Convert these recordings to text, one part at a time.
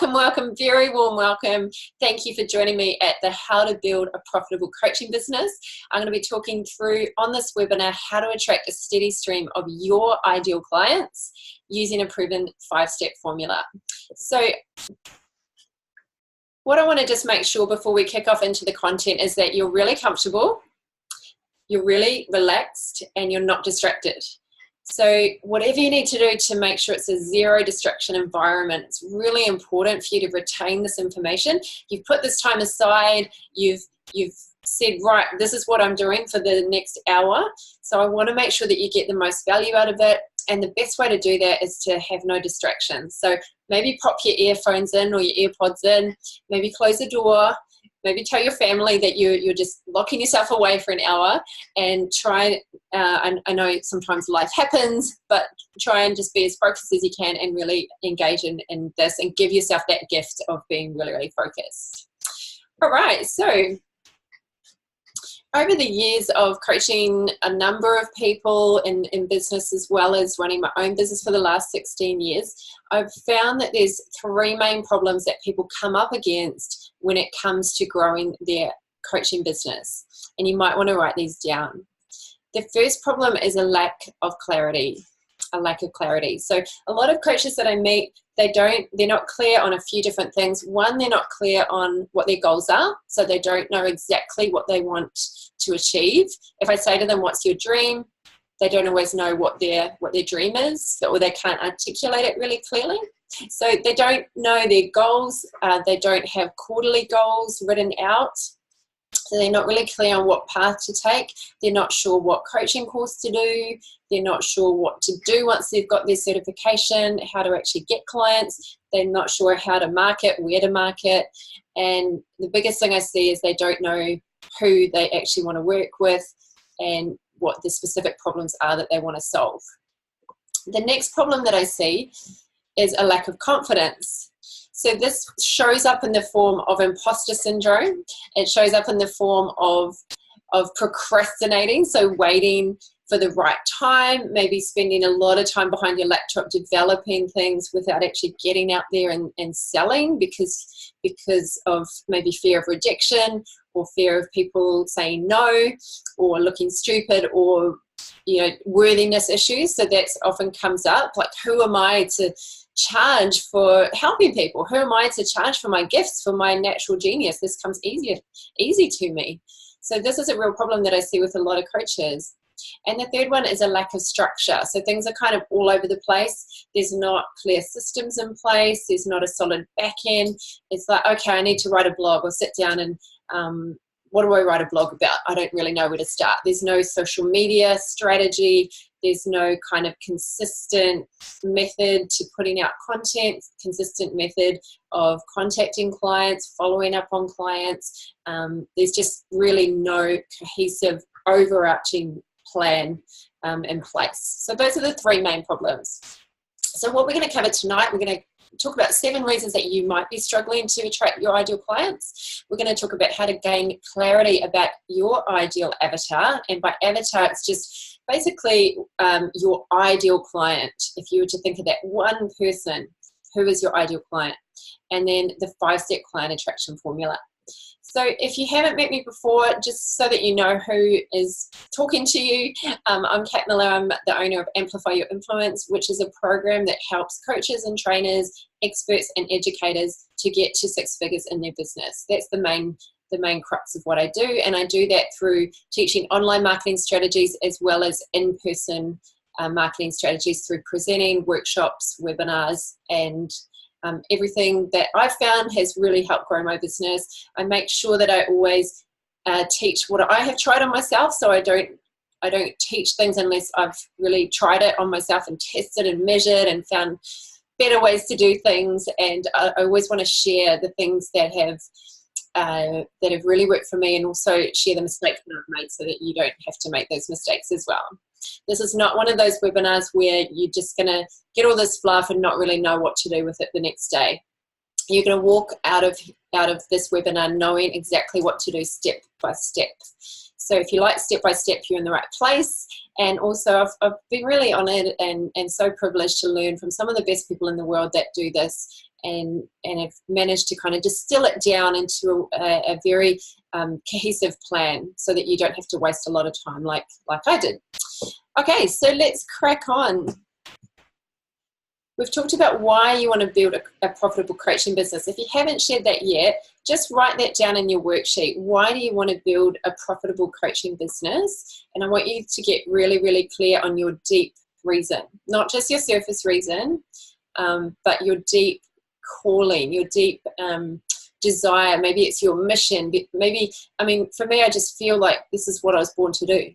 Welcome, very warm welcome. Thank you for joining me at the How to Build a Profitable Coaching Business. I'm going to be talking through on this webinar how to attract a steady stream of your ideal clients using a proven 5-step formula. So what I want to just make sure before we kick off into the content is that you're really comfortable, you're really relaxed, and you're not distracted. So whatever you need to do to make sure it's a zero distraction environment, it's really important for you to retain this information. You've put this time aside, you've said, right, this is what I'm doing for the next hour. So I want to make sure that you get the most value out of it. And the best way to do that is to have no distractions. So maybe pop your earphones in or your AirPods in, maybe close the door, maybe tell your family that you're just locking yourself away for an hour and try, I know sometimes life happens, but try and just be as focused as you can and really engage in this and give yourself that gift of being really, really focused. All right, so over the years of coaching a number of people in business as well as running my own business for the last 16 years, I've found that there's three main problems that people come up against when it comes to growing their coaching business. And you might want to write these down. The first problem is a lack of clarity. So a lot of coaches that I meet, they're not clear on a few different things. One, they're not clear on what their goals are. So they don't know exactly what they want to achieve. If I say to them, what's your dream? They don't always know what their dream is, or they can't articulate it really clearly. So they don't know their goals. They don't have quarterly goals written out. So they're not really clear on what path to take. They're not sure what coaching course to do. They're not sure what to do once they've got their certification, how to actually get clients. They're not sure how to market, where to market. And the biggest thing I see is they don't know who they actually want to work with and what the specific problems are that they want to solve. The next problem that I see is a lack of confidence. So this shows up in the form of imposter syndrome. It shows up in the form of procrastinating, so waiting for the right time, maybe spending a lot of time behind your laptop developing things without actually getting out there and selling because of maybe fear of rejection or fear of people saying no or looking stupid or worthiness issues. So that's often comes up, like, who am I to charge for helping people? Who am I to charge for my gifts, for my natural genius? This comes easy to me. So this is a real problem that I see with a lot of coaches. And the third one is a lack of structure. So things are kind of all over the place. There's not clear systems in place. There's not a solid back end. It's like, okay, I need to write a blog or sit down and what do I write a blog about? I don't really know where to start. There's no social media strategy. There's no kind of consistent method to putting out content, consistent method of contacting clients, following up on clients. There's just really no cohesive, overarching plan in place. So those are the three main problems. So what we're going to cover tonight, we're going to talk about 7 reasons that you might be struggling to attract your ideal clients. We're going to talk about how to gain clarity about your ideal avatar. And by avatar, it's just basically your ideal client. If you were to think of that one person, who is your ideal client? And then the 5-step client attraction formula. So if you haven't met me before, just so that you know who is talking to you, I'm Kat Miller. I'm the owner of Amplify Your Influence, which is a program that helps coaches and trainers, experts and educators to get to 6 figures in their business. That's the main crux of what I do, and I do that through teaching online marketing strategies as well as in-person marketing strategies through presenting, workshops, webinars, and everything that I've found has really helped grow my business. I make sure that I always teach what I have tried on myself, so I don't teach things unless I've really tried it on myself and tested and measured and found better ways to do things. And I always want to share the things that have really worked for me, and also share the mistakes that I've made so that you don't have to make those mistakes as well. This is not one of those webinars where you're just going to get all this fluff and not really know what to do with it the next day. You're going to walk out of this webinar knowing exactly what to do step by step. So if you like step by step, you're in the right place. And also I've been really honoured and so privileged to learn from some of the best people in the world that do this and have managed to kind of distill it down into a very cohesive plan so that you don't have to waste a lot of time like I did. Okay, so let's crack on. We've talked about why you want to build a profitable coaching business. If you haven't shared that yet, just write that down in your worksheet. Why do you want to build a profitable coaching business? And I want you to get really, really clear on your deep reason, not just your surface reason, but your deep calling, your deep desire. Maybe it's your mission. Maybe, I mean, for me, I just feel like this is what I was born to do.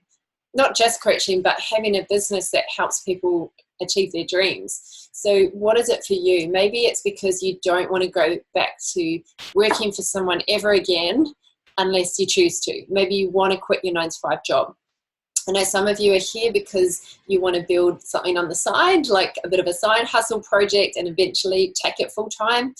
Not just coaching, but having a business that helps people achieve their dreams. So what is it for you? Maybe it's because you don't want to go back to working for someone ever again unless you choose to. Maybe you want to quit your 9-to-5 job. I know some of you are here because you want to build something on the side, like a bit of a side hustle project, and eventually take it full time.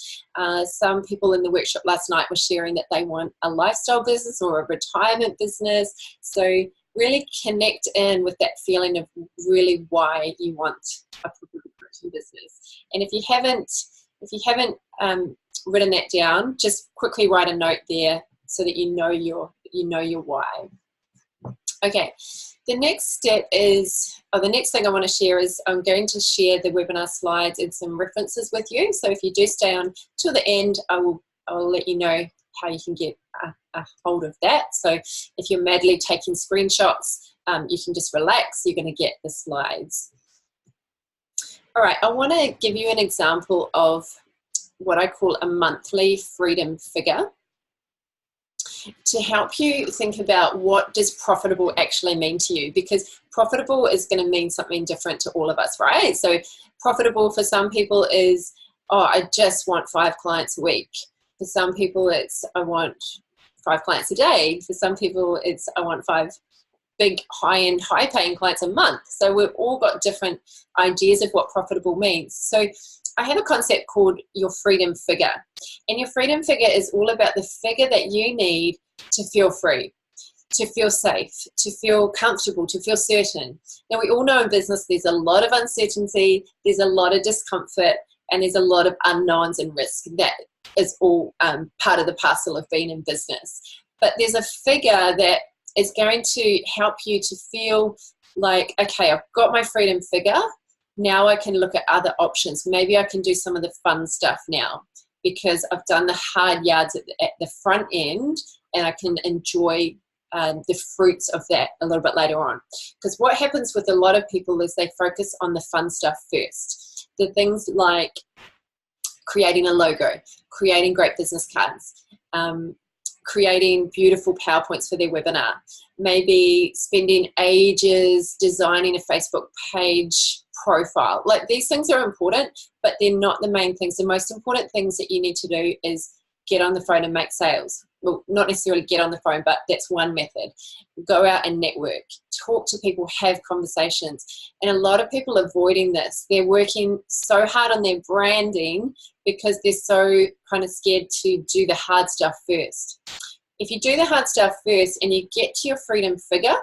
Some people in the workshop last night were sharing that they want a lifestyle business or a retirement business. So really connect in with that feeling of really why you want a profitable coaching business. And if you haven't written that down, just quickly write a note there so that you know your why. Okay, the next step is, or the next thing I want to share is I'm going to share the webinar slides and some references with you. So if you do stay on till the end, I'll let you know how you can get a hold of that. So if you're madly taking screenshots, you can just relax. You're going to get the slides. All right, I want to give you an example of what I call a monthly freedom figure to help you think about what does profitable actually mean to you, because profitable is going to mean something different to all of us, right? So profitable for some people is, oh, I just want 5 clients a week. For some people it's, I want 5 clients a day. For some people it's, I want 5 big high-end, high-paying clients a month. So we've all got different ideas of what profitable means. So I have a concept called your freedom figure. And your freedom figure is all about the figure that you need to feel free, to feel safe, to feel comfortable, to feel certain. Now, we all know in business there's a lot of uncertainty, there's a lot of discomfort, and there's a lot of unknowns and risk. That is all part of the parcel of being in business. But there's a figure that is going to help you to feel like, okay, I've got my freedom figure. Now I can look at other options. Maybe I can do some of the fun stuff now because I've done the hard yards at the front end, and I can enjoy the fruits of that a little bit later on. Because what happens with a lot of people is they focus on the fun stuff first. The things like creating a logo, creating great business cards, creating beautiful PowerPoints for their webinar, maybe spending ages designing a Facebook page profile. Like, these things are important, but they're not the main things. The most important things that you need to do is get on the phone and make sales. Well, not necessarily get on the phone, but that's one method. Go out and network, talk to people, have conversations. And a lot of people are avoiding this. They're working so hard on their branding because they're so kind of scared to do the hard stuff first. If you do the hard stuff first and you get to your freedom figure,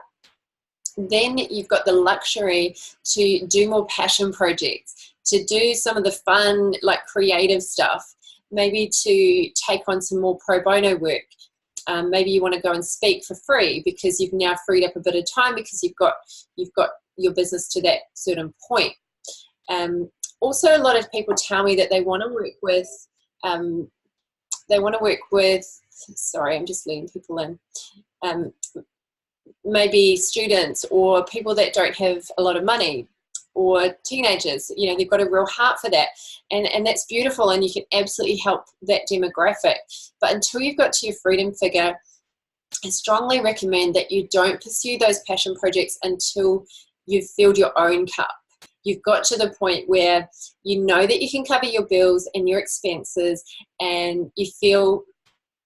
then you've got the luxury to do more passion projects, to do some of the fun, like creative stuff, maybe to take on some more pro bono work. Maybe you want to go and speak for free because you've now freed up a bit of time because you've got your business to that certain point. Also, a lot of people tell me that they want to work with, sorry, I'm just letting people in, maybe students or people that don't have a lot of money, or teenagers. You know, they've got a real heart for that, and that's beautiful, and you can absolutely help that demographic. But until you've got to your freedom figure, I strongly recommend that you don't pursue those passion projects until you've filled your own cup. You've got to the point where you know that you can cover your bills and your expenses, and you feel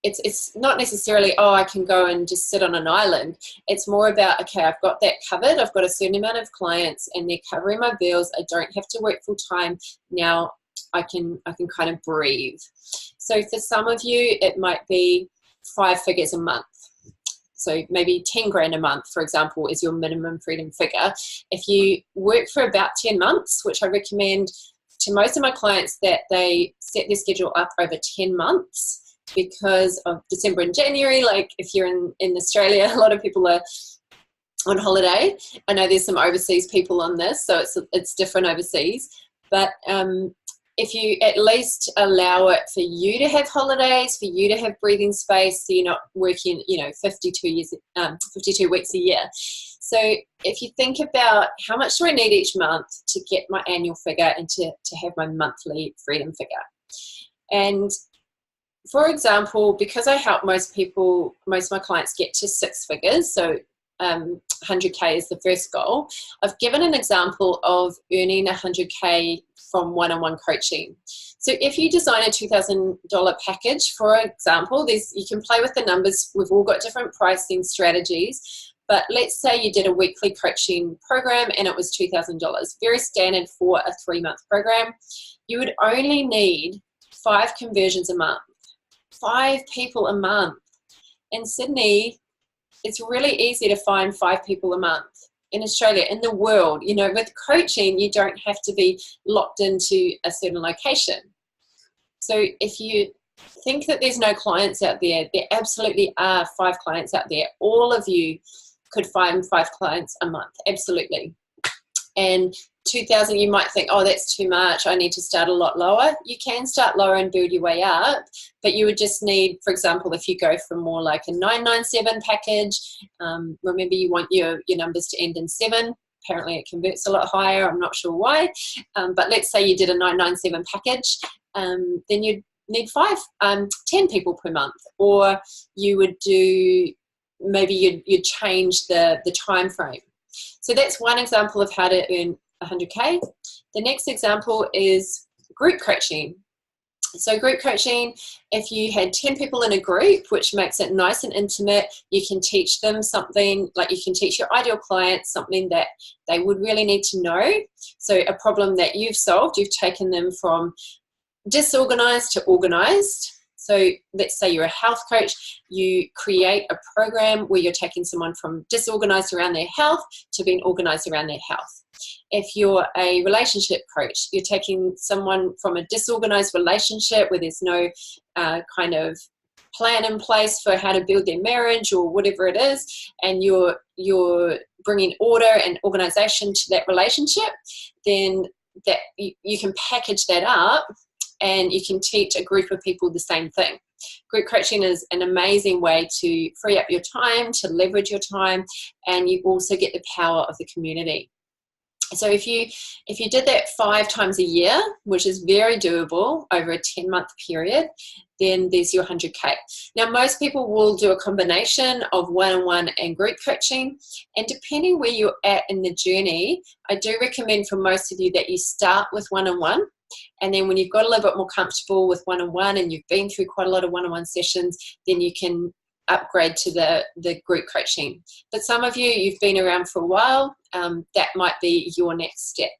it's not necessarily, oh, I can go and just sit on an island. It's more about, okay, I've got that covered. I've got a certain amount of clients and they're covering my bills. I don't have to work full time. Now I can kind of breathe. So for some of you, it might be 5 figures a month. So maybe 10 grand a month, for example, is your minimum freedom figure. If you work for about 10 months, which I recommend to most of my clients that they set their schedule up over 10 months because of December and January. Like if you're in Australia, a lot of people are on holiday. I know there's some overseas people on this, so it's different overseas. But if you at least allow it for you to have holidays, for you to have breathing space, so you're not working, 52 weeks a year. So if you think about how much do I need each month to get my annual figure and to have my monthly freedom figure. And for example, because I help most of my clients get to 6 figures, so 100K is the first goal. I've given an example of earning 100K from one-on-one coaching. So if you design a $2,000 package, for example, you can play with the numbers. We've all got different pricing strategies, but let's say you did a weekly coaching program and it was $2,000, very standard for a 3-month program. You would only need 5 conversions a month, 5 people a month. In Sydney, it's really easy to find 5 people a month. In Australia, in the world, with coaching, you don't have to be locked into a certain location. So if you think that there's no clients out there, there absolutely are 5 clients out there. All of you could find 5 clients a month, absolutely. And 2,000, you might think, oh, that's too much. I need to start a lot lower. You can start lower and build your way up, but you would just need, for example, if you go for more like a 997 package, remember you want your numbers to end in 7. Apparently it converts a lot higher. I'm not sure why. But let's say you did a 997 package, then you'd need 10 people per month. Or you would do, maybe you'd change the time frame. So that's one example of how to earn 100K. The next example is group coaching. So group coaching, if you had 10 people in a group, which makes it nice and intimate, you can teach them something, like you can teach your ideal clients something that they would really need to know. So a problem that you've solved, you've taken them from disorganized to organized. So let's say you're a health coach, you create a program where you're taking someone from disorganized around their health to being organized around their health. If you're a relationship coach, you're taking someone from a disorganized relationship where there's no kind of plan in place for how to build their marriage or whatever it is, and you're bringing order and organization to that relationship, then that you can package that up and you can teach a group of people the same thing. Group coaching is an amazing way to free up your time, to leverage your time, and you also get the power of the community. So if you did that 5 times a year, which is very doable over a 10-month period, then there's your 100K. Now, most people will do a combination of one-on-one and group coaching. And depending where you're at in the journey, I do recommend for most of you that you start with one-on-one. And then when you've got a little bit more comfortable with one-on-one and you've been through quite a lot of one-on-one sessions, then you can upgrade to the group coaching. But some of you've been around for a while, that might be your next step.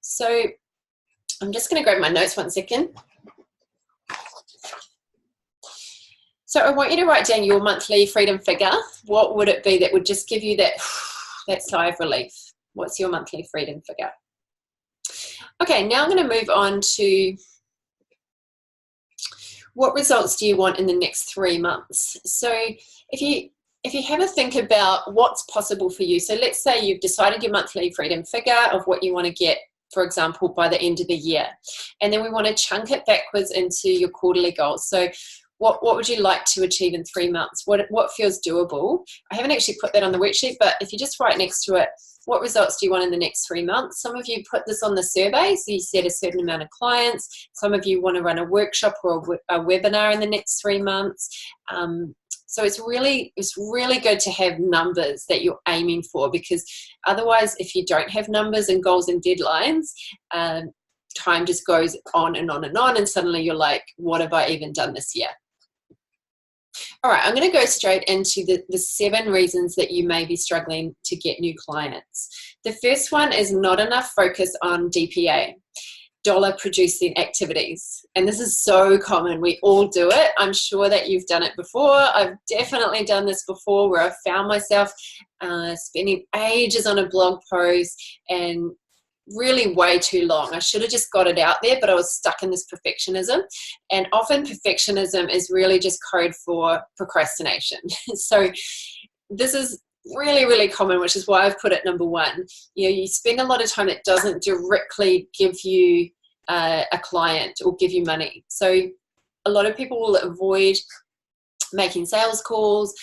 So I'm just going to grab my notes 1 second. So I want you to write down your monthly freedom figure. What would it be that would just give you that sigh of relief? What's your monthly freedom figure? Okay, now I'm going to move on to what results do you want in the next 3 months? So if you have a think about what's possible for you, so let's say you've decided your monthly freedom figure of what you want to get, for example, by the end of the year, and then we want to chunk it backwards into your quarterly goals. So what would you like to achieve in 3 months? What feels doable? I haven't actually put that on the worksheet, but if you just write next to it, what results do you want in the next 3 months? Some of you put this on the survey, so you set a certain amount of clients. Some of you want to run a workshop or a webinar in the next 3 months. So it's really good to have numbers that you're aiming for, because otherwise, if you don't have numbers and goals and deadlines, time just goes on and on and on, and suddenly you're like, what have I even done this year? All right, I'm going to go straight into the 7 reasons that you may be struggling to get new clients. The first one is not enough focus on DPA, dollar producing activities. And this is so common. We all do it. I'm sure that you've done it before. I've definitely done this before, where I've found myself spending ages on a blog post, and really way too long. I should have just got it out there, but I was stuck in this perfectionism. And often perfectionism is really just code for procrastination. So this is really, really common, which is why I've put it number one. You spend a lot of time that doesn't directly give you a client or give you money. So a lot of people will avoid making sales calls,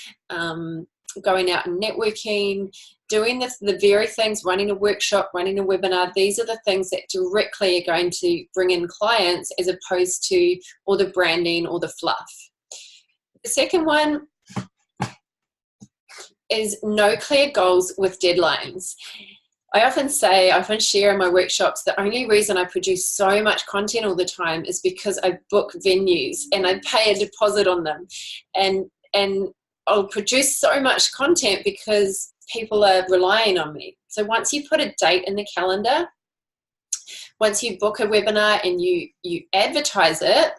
going out and networking, doing the very things, running a workshop, running a webinar. These are the things that directly are going to bring in clients, as opposed to all the branding or the fluff. The second one is no clear goals with deadlines. I often share in my workshops, the only reason I produce so much content all the time is because I book venues and I pay a deposit on them. And I'll produce so much content because people are relying on me. So once you put a date in the calendar, once you book a webinar and you advertise it,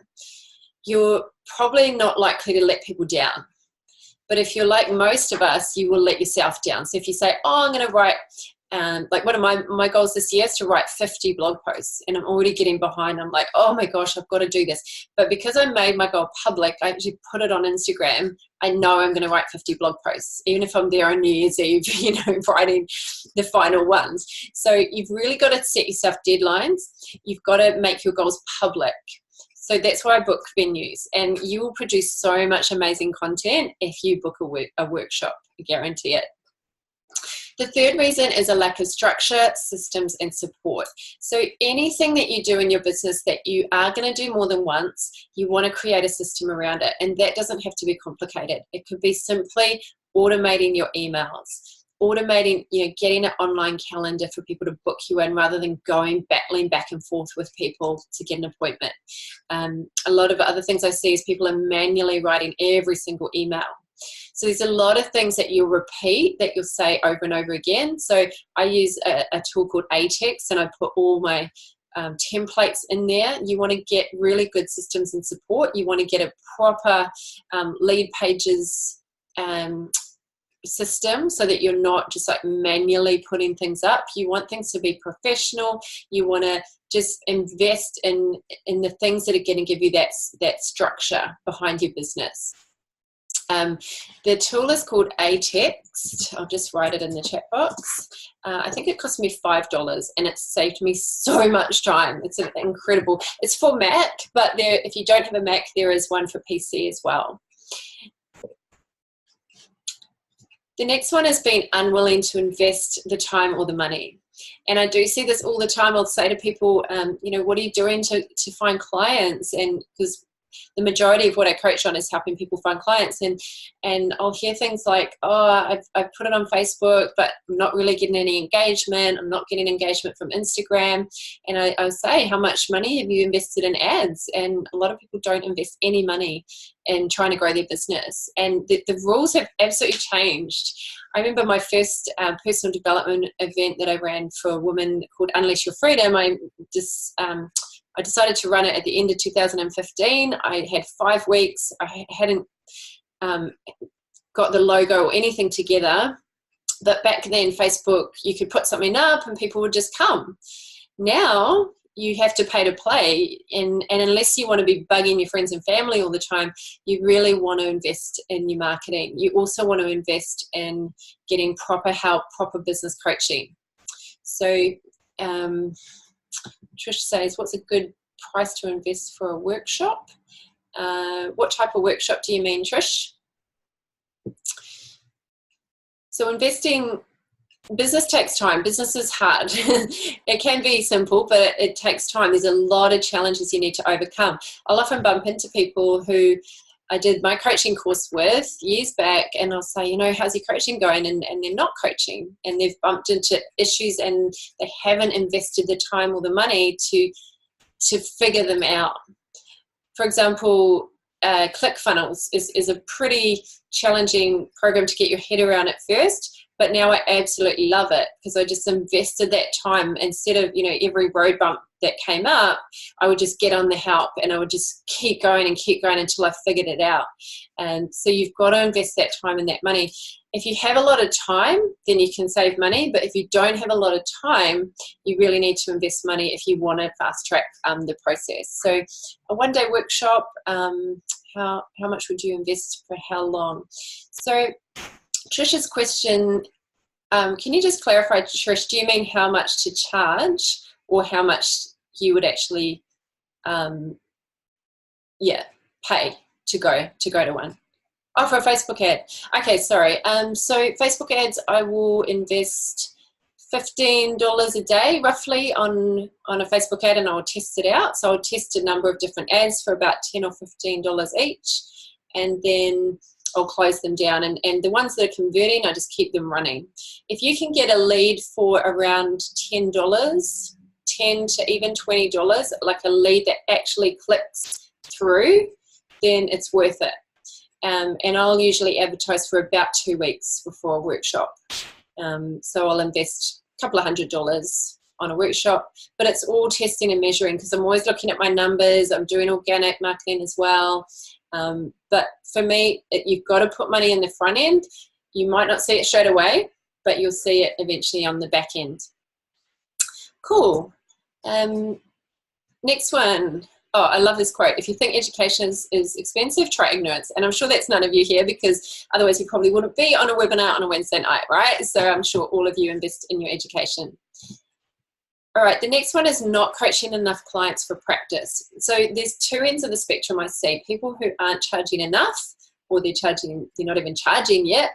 you're probably not likely to let people down. But if you're like most of us, you will let yourself down. So if you say, oh, I'm going to write, like one of my goals this year is to write 50 blog posts, and I'm already getting behind. I'm like, oh my gosh, I've got to do this. But because I made my goal public, I actually put it on Instagram. I know I'm going to write 50 blog posts, even if I'm there on New Year's Eve, writing the final ones. So you've really got to set yourself deadlines. You've got to make your goals public. So that's why I book venues, and you will produce so much amazing content if you book a workshop. I guarantee it. The third reason is a lack of structure, systems, and support. So anything that you do in your business that you are going to do more than once, you want to create a system around it. And that doesn't have to be complicated. It could be simply automating your emails, automating, getting an online calendar for people to book you in, rather than battling back and forth with people to get an appointment. A lot of other things I see is people are manually writing every single email. So there's a lot of things that you'll repeat, that you'll say over and over again. So I use a tool called Atex, and I put all my templates in there. You want to get really good systems and support. You want to get a proper lead pages system, so that you're not just like manually putting things up. You want things to be professional. You want to just invest in the things that are going to give you that structure behind your business. The tool is called Atex. I'll just write it in the chat box. I think it cost me $5, and it saved me so much time. It's incredible. It's for Mac, but if you don't have a Mac, there is one for PC as well. The next one is being unwilling to invest the time or the money. And I do see this all the time. I'll say to people, what are you doing to find clients? And because the majority of what I coach on is helping people find clients, and I'll hear things like, oh, I've put it on Facebook, but I'm not really getting any engagement. I'm not getting engagement from Instagram. And I say, how much money have you invested in ads? And a lot of people don't invest any money in trying to grow their business. And the rules have absolutely changed. I remember my first personal development event that I ran for women called Unleash Your Freedom. I decided to run it at the end of 2015. I had 5 weeks. I hadn't got the logo or anything together. But back then, Facebook, you could put something up and people would just come. Now, you have to pay to play. And unless you want to be bugging your friends and family all the time, you really want to invest in your marketing. You also want to invest in getting proper help, proper business coaching. So, Trish says, what's a good price to invest for a workshop? What type of workshop do you mean, Trish? So business takes time. Business is hard. It can be simple, but it takes time. There's a lot of challenges you need to overcome. I'll often bump into people who I did my coaching course with years back, and I'll say, how's your coaching going? And they're not coaching, and they've bumped into issues, and they haven't invested the time or the money to figure them out. For example, ClickFunnels is a pretty challenging program to get your head around at first, but now I absolutely love it because I just invested that time. Instead of, you know, every road bump that came up, I would just get on the help and I would just keep going until I figured it out. And so you've got to invest that time and that money. If you have a lot of time, then you can save money. But if you don't have a lot of time, you really need to invest money if you want to fast track the process. So a one-day workshop, how much would you invest for how long? So Trisha's question, can you just clarify, Trish, do you mean how much to charge or how much you would actually pay to go to one? Oh, for a Facebook ad. Okay, sorry. So Facebook ads, I will invest $15 a day roughly on a Facebook ad, and I'll test it out. So I'll test a number of different ads for about $10 or $15 each, and then I'll close them down. And the ones that are converting, I just keep them running. If you can get a lead for around $10, $10 to even $20, like a lead that actually clicks through, then it's worth it. And I'll usually advertise for about 2 weeks before a workshop. So I'll invest a couple of $100 on a workshop, but it's all testing and measuring because I'm always looking at my numbers. I'm doing organic marketing as well. But for me, you've got to put money in the front end. You might not see it straight away, but you'll see it eventually on the back end. Cool. Next one. Oh, I love this quote. If you think education is expensive, try ignorance. And I'm sure that's none of you here, because otherwise you probably wouldn't be on a webinar on a Wednesday night, right? So I'm sure all of you invest in your education. All right, the next one is not coaching enough clients for practice. So there's two ends of the spectrum I see. People who aren't charging enough, or they're not even charging yet,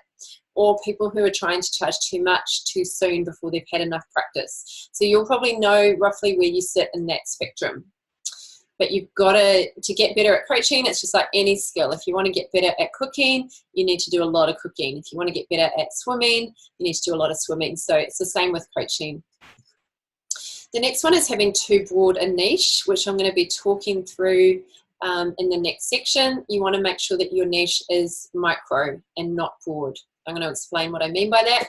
or people who are trying to charge too much too soon before they've had enough practice. So you'll probably know roughly where you sit in that spectrum. But you've got to get better at coaching. It's just like any skill. If you want to get better at cooking, you need to do a lot of cooking. If you want to get better at swimming, you need to do a lot of swimming. So it's the same with coaching. The next one is having too broad a niche, which I'm going to be talking through in the next section. You want to make sure that your niche is micro and not broad. I'm going to explain what I mean by that.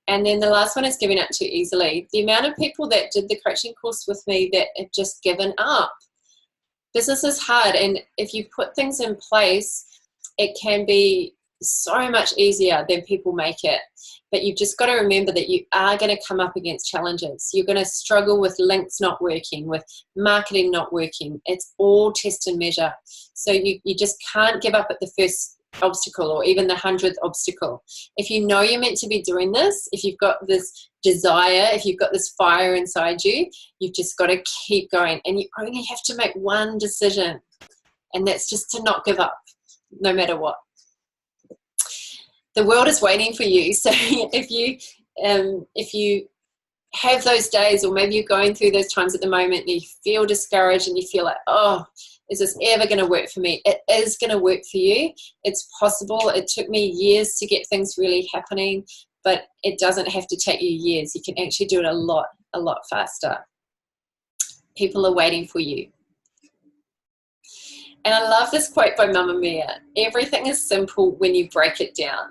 And then the last one is giving up too easily. The amount of people that did the coaching course with me that have just given up. Business is hard, and if you put things in place, it can be so much easier than people make it. But you've just got to remember that you are going to come up against challenges. You're going to struggle with links not working, with marketing not working. It's all test and measure. So you just can't give up at the first obstacle or even the 100th obstacle. If you know you're meant to be doing this, if you've got this desire, if you've got this fire inside you, you've just got to keep going. And you only have to make one decision, and that's just to not give up no matter what. The world is waiting for you. So if you have those days, or maybe you're going through those times at the moment and you feel discouraged and you feel like, oh, is this ever going to work for me? It is going to work for you. It's possible. It took me years to get things really happening, but it doesn't have to take you years. You can actually do it a lot faster. People are waiting for you. And I love this quote by Mamma Mia. Everything is simple when you break it down.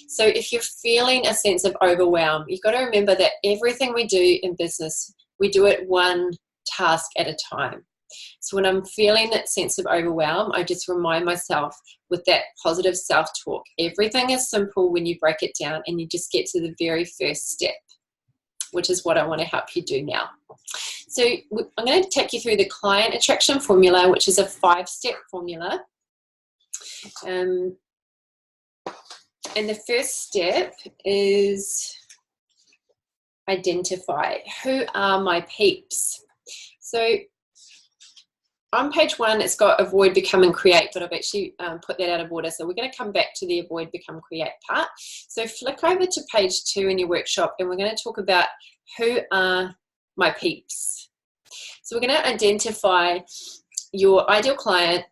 So if you're feeling a sense of overwhelm, you've got to remember that everything we do in business, we do it one task at a time. So when I'm feeling that sense of overwhelm, I just remind myself with that positive self-talk, everything is simple when you break it down, and you just get to the very first step, which is what I want to help you do now. So I'm going to take you through the client attraction formula, which is a 5-step formula. And the first step is identify. Who are my peeps? So on page 1, it's got avoid, become, and create, but I've actually put that out of order. So we're going to come back to the avoid, become, create part. So flick over to page 2 in your workshop, and we're going to talk about who are my peeps. So we're going to identify your ideal client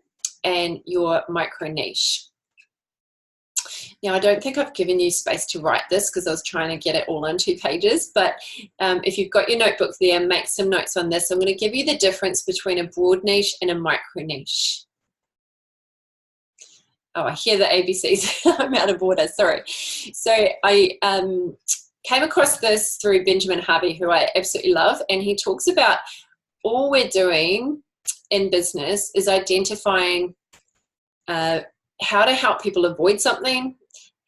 and your micro niche. Now, I don't think I've given you space to write this because I was trying to get it all on 2 pages, but if you've got your notebook there, make some notes on this. I'm going to give you the difference between a broad niche and a micro niche. Oh, I hear the ABCs. I'm out of order, sorry. So I came across this through Benjamin Harvey, who I absolutely love, and he talks about all we're doing in business is identifying how to help people avoid something,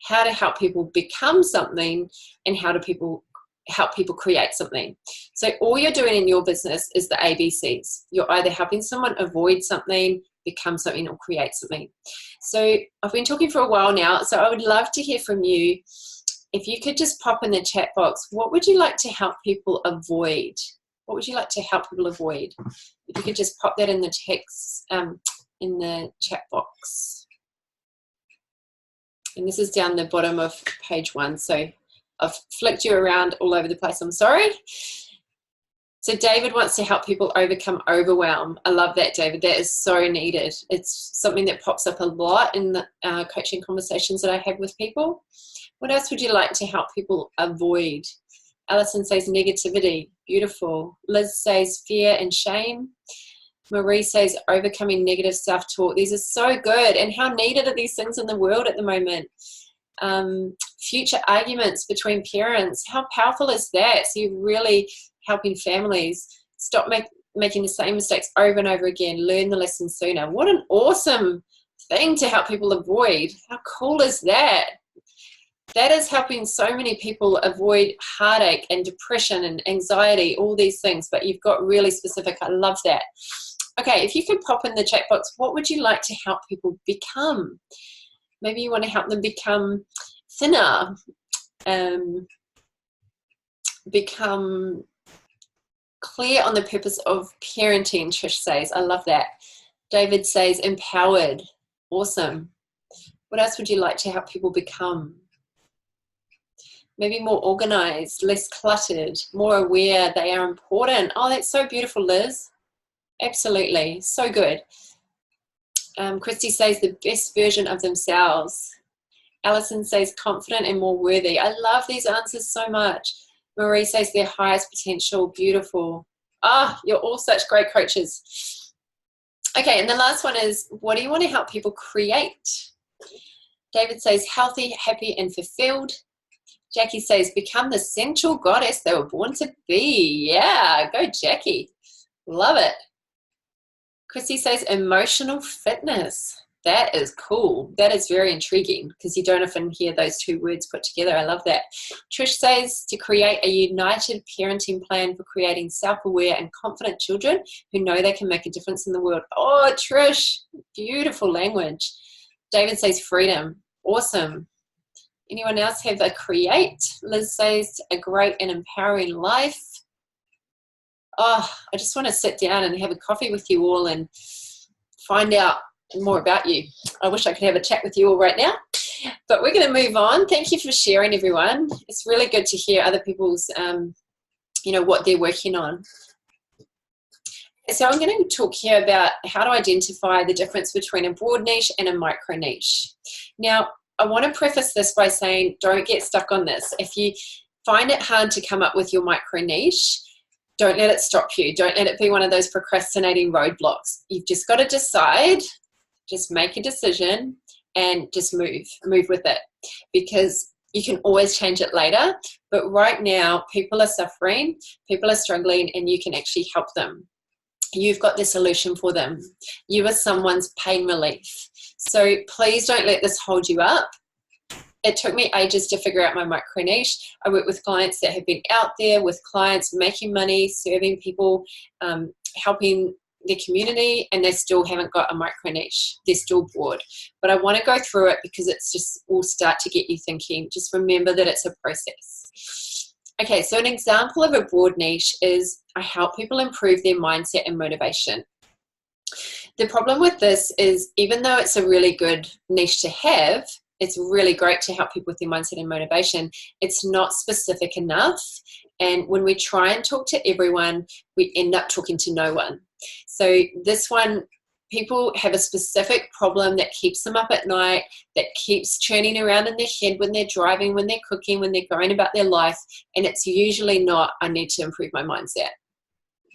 how to help people become something, and how to help people create something. So all you're doing in your business is the ABCs. You're either helping someone avoid something, become something, or create something. So I've been talking for a while now, so I would love to hear from you. If you could just pop in the chat box, what would you like to help people avoid? What would you like to help people avoid? If you could just pop that in the text, in the chat box. And this is down the bottom of page 1, so I've flicked you around all over the place, I'm sorry. So David wants to help people overcome overwhelm. I love that, David. That is so needed. It's something that pops up a lot in the coaching conversations that I have with people. What else would you like to help people avoid? Alison says negativity. Beautiful. Liz says fear and shame. Marie says overcoming negative self-talk. These are so good. And how needed are these things in the world at the moment? Future arguments between parents. How powerful is that? So you're really helping families stop making the same mistakes over and over again, learn the lesson sooner. What an awesome thing to help people avoid. How cool is that? That is helping so many people avoid heartache and depression and anxiety, all these things, but you've got really specific. I love that. Okay, if you could pop in the chat box, what would you like to help people become? Maybe you want to help them become thinner, become clear on the purpose of parenting, Trish says. I love that. David says empowered. Awesome. What else would you like to help people become? Maybe more organized, less cluttered, more aware they are important. Oh, that's so beautiful, Liz. Absolutely. So good. Christy says the best version of themselves. Alison says confident and more worthy. I love these answers so much. Marie says their highest potential. Beautiful. Ah, you're all such great coaches. Okay, and the last one is, what do you want to help people create? David says healthy, happy, and fulfilled. Jackie says become the sensual goddess they were born to be. Yeah, go Jackie. Love it. Chrissy says emotional fitness. That is cool. That is very intriguing because you don't often hear those two words put together. I love that. Trish says to create a united parenting plan for creating self-aware and confident children who know they can make a difference in the world. Oh, Trish, beautiful language. David says freedom. Awesome. Anyone else have a create? Liz says a great and empowering life. Oh, I just want to sit down and have a coffee with you all and find out more about you. I wish I could have a chat with you all right now, but we're going to move on. Thank you for sharing, everyone. It's really good to hear other people's, what they're working on. So I'm going to talk here about how to identify the difference between a broad niche and a micro niche. Now, I want to preface this by saying don't get stuck on this. If you find it hard to come up with your micro niche, don't let it stop you. Don't let it be one of those procrastinating roadblocks. You've just got to decide, just make a decision and just move with it, because you can always change it later. But right now, people are suffering, people are struggling, and you can actually help them. You've got the solution for them. You are someone's pain relief. So please don't let this hold you up. It took me ages to figure out my micro niche. I work with clients that have been out there with clients making money, serving people, helping their community, and they still haven't got a micro niche. They're still bored. But I want to go through it because it's just will start to get you thinking. Just remember that it's a process. Okay, so an example of a broad niche is I help people improve their mindset and motivation. The problem with this is even though it's a really good niche to have, it's really great to help people with their mindset and motivation, it's not specific enough. And when we try and talk to everyone, we end up talking to no one. So this one, people have a specific problem that keeps them up at night, that keeps churning around in their head when they're driving, when they're cooking, when they're going about their life. And it's usually not, I need to improve my mindset.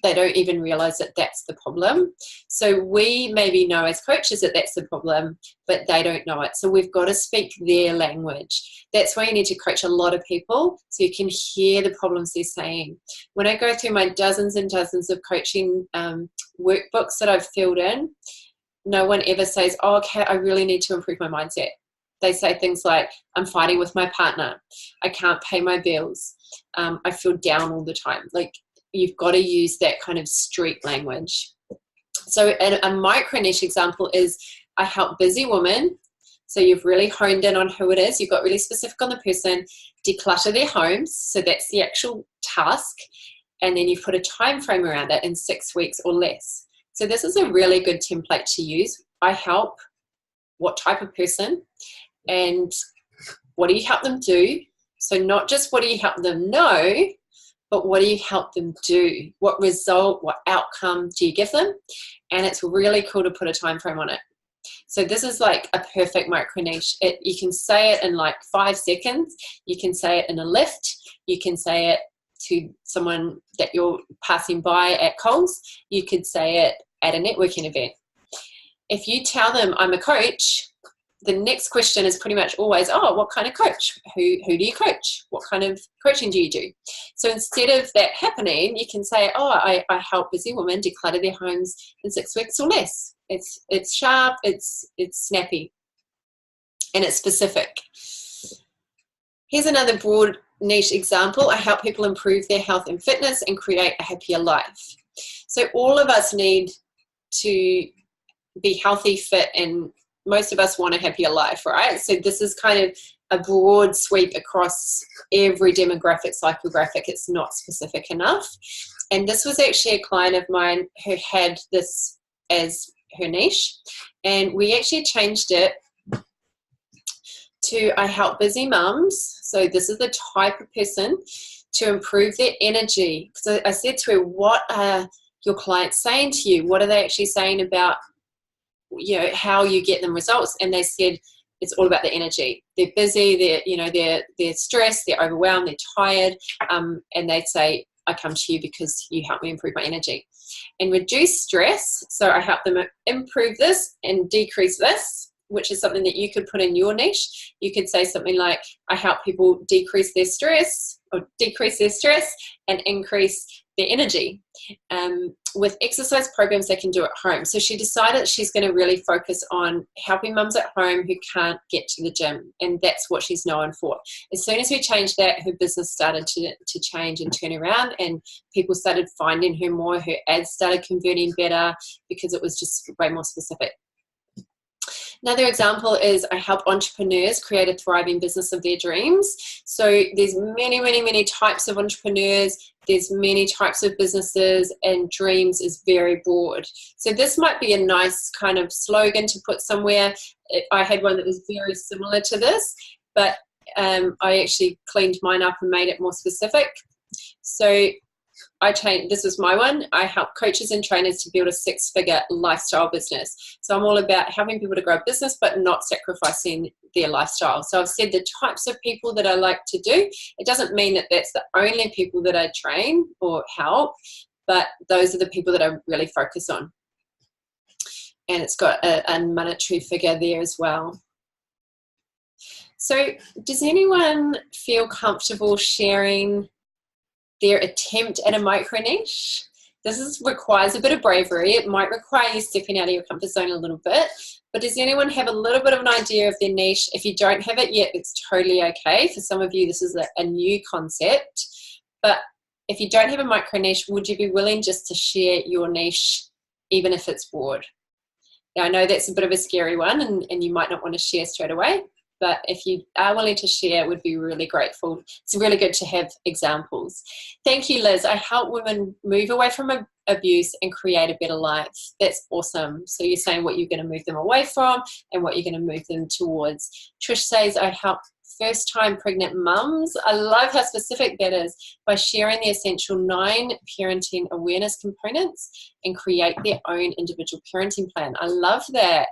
they don't even realize that that's the problem. So we maybe know as coaches that that's the problem, but they don't know it. So we've got to speak their language. That's why you need to coach a lot of people so you can hear the problems they're saying. When I go through my dozens and dozens of coaching workbooks that I've filled in, no one ever says, oh, okay, I really need to improve my mindset. They say things like, I'm fighting with my partner. I can't pay my bills. I feel down all the time. Like, you've got to use that kind of street language. So a micro niche example is I help busy women. So you've really honed in on who it is. You've got really specific on the person, declutter their homes. So that's the actual task. And then you've put a time frame around it in 6 weeks or less. So this is a really good template to use. I help what type of person and what do you help them do? So not just what do you help them know, but what do you help them do? What result, what outcome do you give them? And it's really cool to put a time frame on it. So this is like a perfect micro niche. You can say it in like 5 seconds. You can say it in a lift. You can say it to someone that you're passing by at Coles. You could say it at a networking event. If you tell them I'm a coach, the next question is pretty much always, oh, what kind of coach? Who do you coach? What kind of coaching do you do? So instead of that happening, you can say, oh, I help busy women declutter their homes in 6 weeks or less. It's sharp, it's snappy, and it's specific. Here's another broad niche example. I help people improve their health and fitness and create a happier life. So all of us need to be healthy, fit, and most of us want a happier life, right? So this is kind of a broad sweep across every demographic, psychographic. It's not specific enough. And this was actually a client of mine who had this as her niche. And we actually changed it to I help busy mums. So this is the type of person to improve their energy. So I said to her, what are your clients saying to you? What are they actually saying about, you know, how you get them results? And they said it's all about the energy. They're busy, they're stressed, they're overwhelmed, they're tired, and they'd say, I come to you because you help me improve my energy and reduce stress. So I help them improve this and decrease this, which is something that you could put in your niche. You could say something like, I help people decrease their stress and increase their energy with exercise programs they can do at home. So she decided she's going to really focus on helping mums at home who can't get to the gym, and that's what she's known for. As soon as we changed that, her business started to change and turn around, and people started finding her more. Her ads started converting better because it was just way more specific. Another example is I help entrepreneurs create a thriving business of their dreams. So there's many types of entrepreneurs. There's many types of businesses, and dreams is very broad. So this might be a nice kind of slogan to put somewhere. I had one that was very similar to this, but I actually cleaned mine up and made it more specific. So this was my one. I help coaches and trainers to build a 6-figure lifestyle business. So I'm all about helping people to grow a business, but not sacrificing their lifestyle. So I've said the types of people that I like to do. It doesn't mean that that's the only people that I train or help, but those are the people that I really focus on. And it's got a monetary figure there as well. So does anyone feel comfortable sharing their attempt at a micro niche? This requires a bit of bravery. It might require you stepping out of your comfort zone a little bit, but does anyone have a little bit of an idea of their niche? If you don't have it yet, it's totally okay. For some of you, this is a new concept, but if you don't have a micro niche, would you be willing just to share your niche, even if it's broad? Now, I know that's a bit of a scary one, and you might not want to share straight away, but if you are willing to share, would be really grateful. It's really good to have examples. Thank you, Liz. I help women move away from abuse and create a better life. That's awesome. So you're saying what you're going to move them away from and what you're going to move them towards. Trish says, I help first-time pregnant mums. I love how specific that is, by sharing the essential 9 parenting awareness components and create their own individual parenting plan. I love that.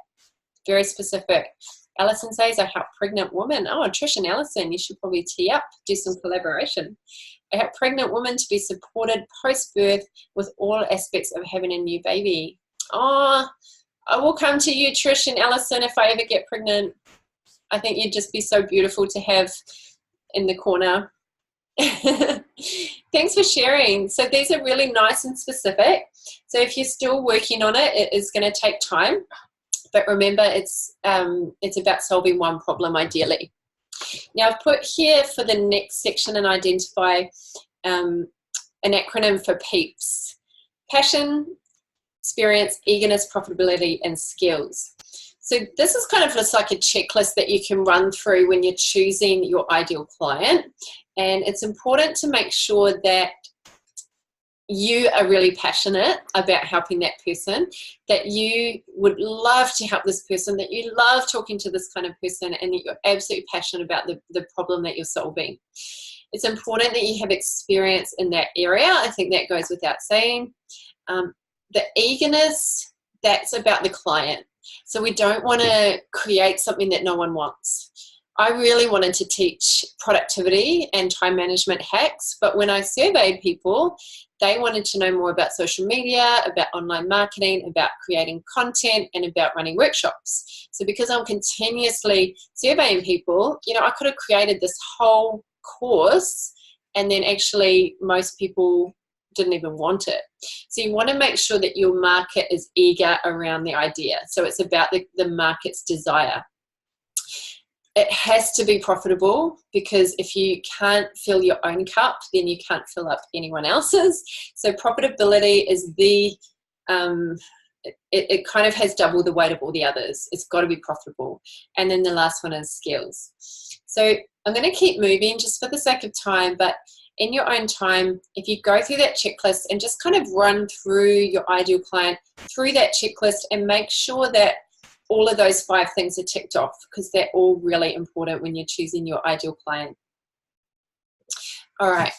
Very specific. Alison says, I help pregnant women. Oh, Trish and Alison, you should probably tee up, do some collaboration. I help pregnant women to be supported post-birth with all aspects of having a new baby. Oh, I will come to you, Trish and Alison, if I ever get pregnant. I think you'd just be so beautiful to have in the corner. Thanks for sharing. So these are really nice and specific. So if you're still working on it, it is going to take time. But remember, it's about solving one problem ideally. Now I've put here for the next section and identify an acronym for PEEPS. Passion, experience, eagerness, profitability, and skills. So this is kind of just like a checklist that you can run through when you're choosing your ideal client. And it's important to make sure that you are really passionate about helping that person, that you would love to help this person, that you love talking to this kind of person, and that you're absolutely passionate about the problem that you're solving. It's important that you have experience in that area. I think that goes without saying. The eagerness, that's about the client. So we don't want to create something that no one wants. I really wanted to teach productivity and time management hacks, but when I surveyed people, they wanted to know more about social media, about online marketing, about creating content, and about running workshops. So because I'm continuously surveying people, you know, I could have created this whole course, and then actually most people didn't even want it. So you want to make sure that your market is eager around the idea. So it's about the market's desire. It has to be profitable, because if you can't fill your own cup, then you can't fill up anyone else's. So profitability is it kind of has double the weight of all the others. It's got to be profitable. And then the last one is skills. So I'm going to keep moving just for the sake of time, but in your own time, if you go through that checklist and just kind of run through your ideal client through that checklist and make sure that all of those 5 things are ticked off, because they're all really important when you're choosing your ideal client. All right.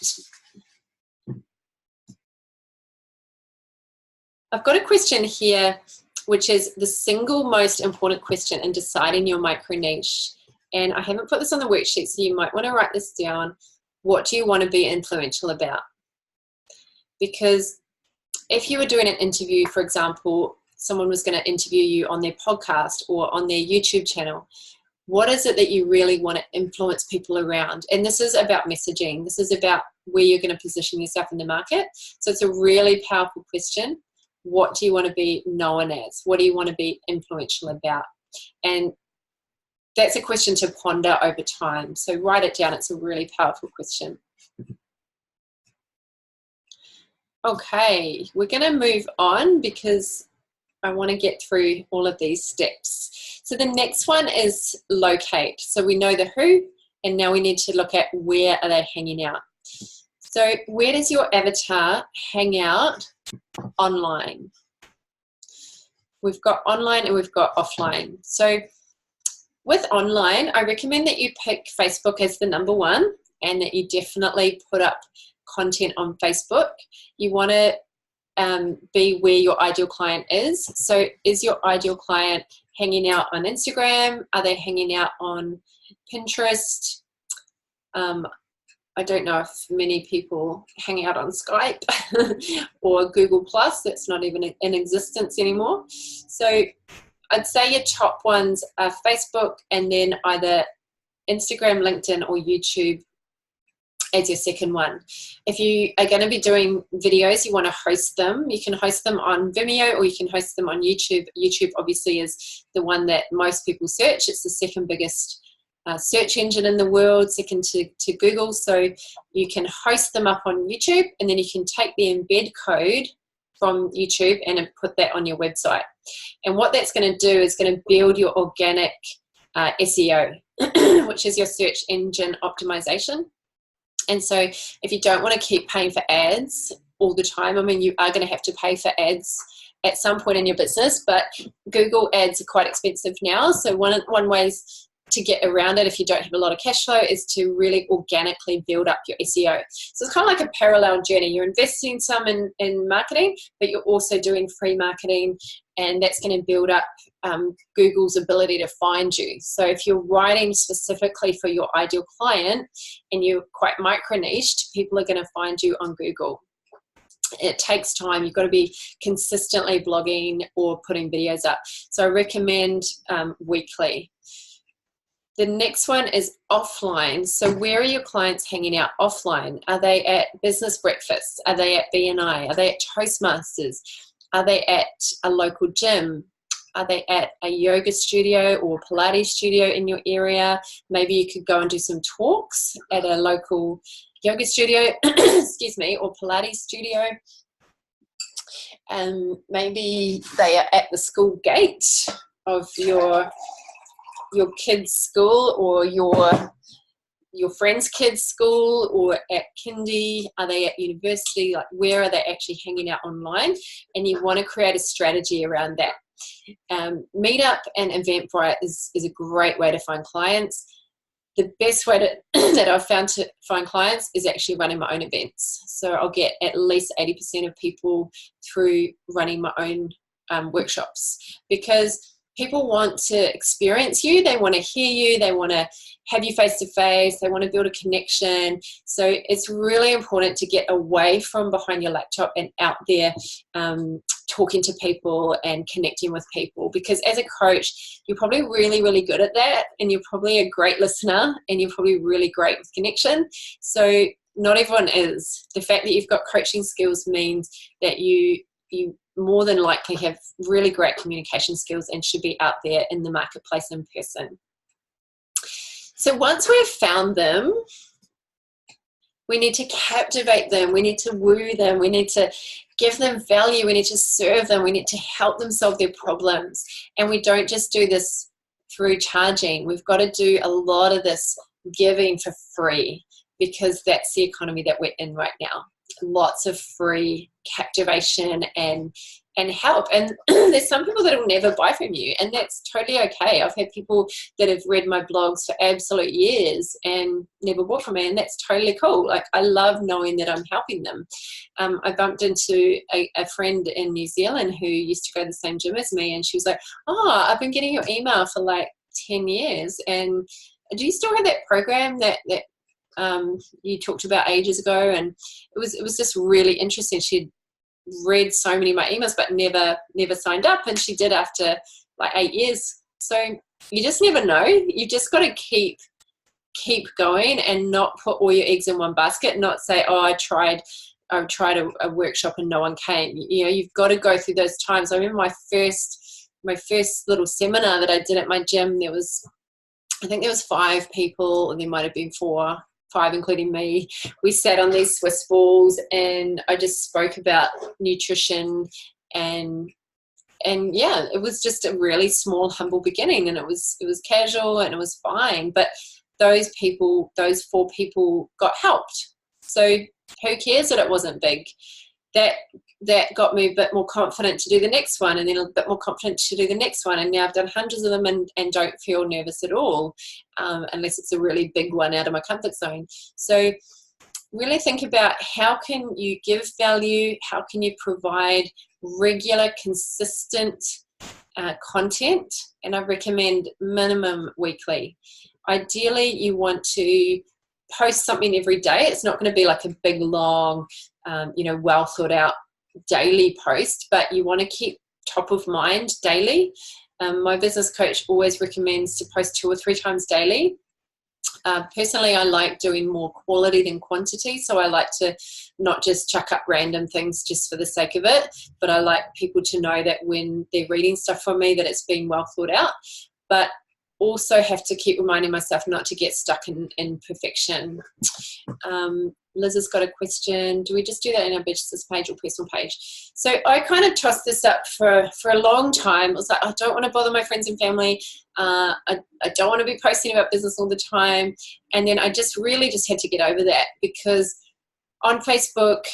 I've got a question here, which is the single most important question in deciding your micro niche. And I haven't put this on the worksheet, so you might want to write this down. What do you want to be influential about? Because if you were doing an interview, for example, someone was going to interview you on their podcast or on their YouTube channel, what is it that you really want to influence people around? And this is about messaging. This is about where you're going to position yourself in the market. So it's a really powerful question. What do you want to be known as? What do you want to be influential about? And that's a question to ponder over time. So write it down. It's a really powerful question. Okay, we're going to move on because I want to get through all of these steps. So the next one is locate. So we know the who, and now we need to look at where are they hanging out. So where does your avatar hang out online? We've got online and we've got offline. So with online, I recommend that you pick Facebook as the number 1, and that you definitely put up content on Facebook. You want to be where your ideal client is. So is your ideal client hanging out on Instagram? Are they hanging out on Pinterest? I don't know if many people hang out on Skype or Google Plus. That's not even in existence anymore. So I'd say your top ones are Facebook, and then either Instagram, LinkedIn, or YouTube as your second one. If you are going to be doing videos, you want to host them. You can host them on Vimeo, or you can host them on YouTube. YouTube obviously is the one that most people search. It's the second biggest search engine in the world, second to Google. So you can host them up on YouTube, and then you can take the embed code from YouTube and put that on your website. And what that's going to do is going to build your organic SEO, which is your search engine optimization. And so if you don't want to keep paying for ads all the time, I mean, you are going to have to pay for ads at some point in your business, but Google ads are quite expensive now. So one way to get around it, if you don't have a lot of cash flow, is to really organically build up your SEO. So it's kind of like a parallel journey. You're investing some in marketing, but you're also doing free marketing, and that's going to build up Google's ability to find you. So if you're writing specifically for your ideal client and you're quite micro-niched, people are going to find you on Google. It takes time. You've got to be consistently blogging or putting videos up. So I recommend weekly. The next one is offline. So where are your clients hanging out offline? Are they at business breakfasts? Are they at BNI? Are they at Toastmasters? Are they at a local gym? Are they at a yoga studio or Pilates studio in your area? Maybe you could go and do some talks at a local yoga studio, excuse me, or Pilates studio. Maybe they are at the school gate of your kid's school or your friend's kid's school, or at kindy. Are they at university? Like, where are they actually hanging out online? And you want to create a strategy around that. Meetup and Eventbrite is a great way to find clients. The best way that I've found to find clients is actually running my own events. So I'll get at least 80% of people through running my own workshops, because people want to experience you. They want to hear you. They want to have you face to face. They want to build a connection. So it's really important to get away from behind your laptop and out there talking to people and connecting with people, because as a coach, you're probably really, really good at that, and you're probably a great listener, and you're probably really great with connection. So not everyone is. The fact that you've got coaching skills means that you more than likely have really great communication skills and should be out there in the marketplace in person. So once we've found them, we need to captivate them. We need to woo them. We need to give them value. We need to serve them. We need to help them solve their problems. And we don't just do this through charging. We've got to do a lot of this giving for free, because that's the economy that we're in right now. Lots of free captivation and help. And there's some people that will never buy from you, and that's totally okay. I've had people that have read my blogs for absolute years and never bought from me, and that's totally cool. Like, I love knowing that I'm helping them. I bumped into a friend in New Zealand who used to go to the same gym as me, and she was like, "Oh, I've been getting your email for like 10 years, and do you still have that program that you talked about ages ago?" And it was just really interesting. She'd read so many of my emails but never signed up, and she did after like 8 years. So you just never know. You just got to keep going and not put all your eggs in one basket, not say, "Oh, I tried a workshop and no one came." You know, you've got to go through those times. I remember my first little seminar that I did at my gym, I think there was 5 people, and there might have been 5 including me. We sat on these Swiss balls, and I just spoke about nutrition, and yeah, it was just a really small, humble beginning, and it was casual and it was fine. But those 4 people got helped. So who cares that it wasn't big? That got me a bit more confident to do the next one, and then a bit more confident to do the next one. And now I've done hundreds of them and don't feel nervous at all, unless it's a really big one out of my comfort zone. So really think about, how can you give value? How can you provide regular, consistent content? And I recommend minimum weekly. Ideally, you want to post something every day. It's not going to be like a big, long, well thought out daily post, but you want to keep top of mind daily. My business coach always recommends to post 2 or 3 times daily. Personally, I like doing more quality than quantity, so I like to not just chuck up random things just for the sake of it, but I like people to know that when they're reading stuff from me, that it's been well thought out. But also have to keep reminding myself not to get stuck in perfection. Liz has got a question. Do we just do that in our business page or personal page? So I kind of tossed this up for a long time. I was like, I don't want to bother my friends and family. I don't want to be posting about business all the time. And then I just really just had to get over that, because on Facebook,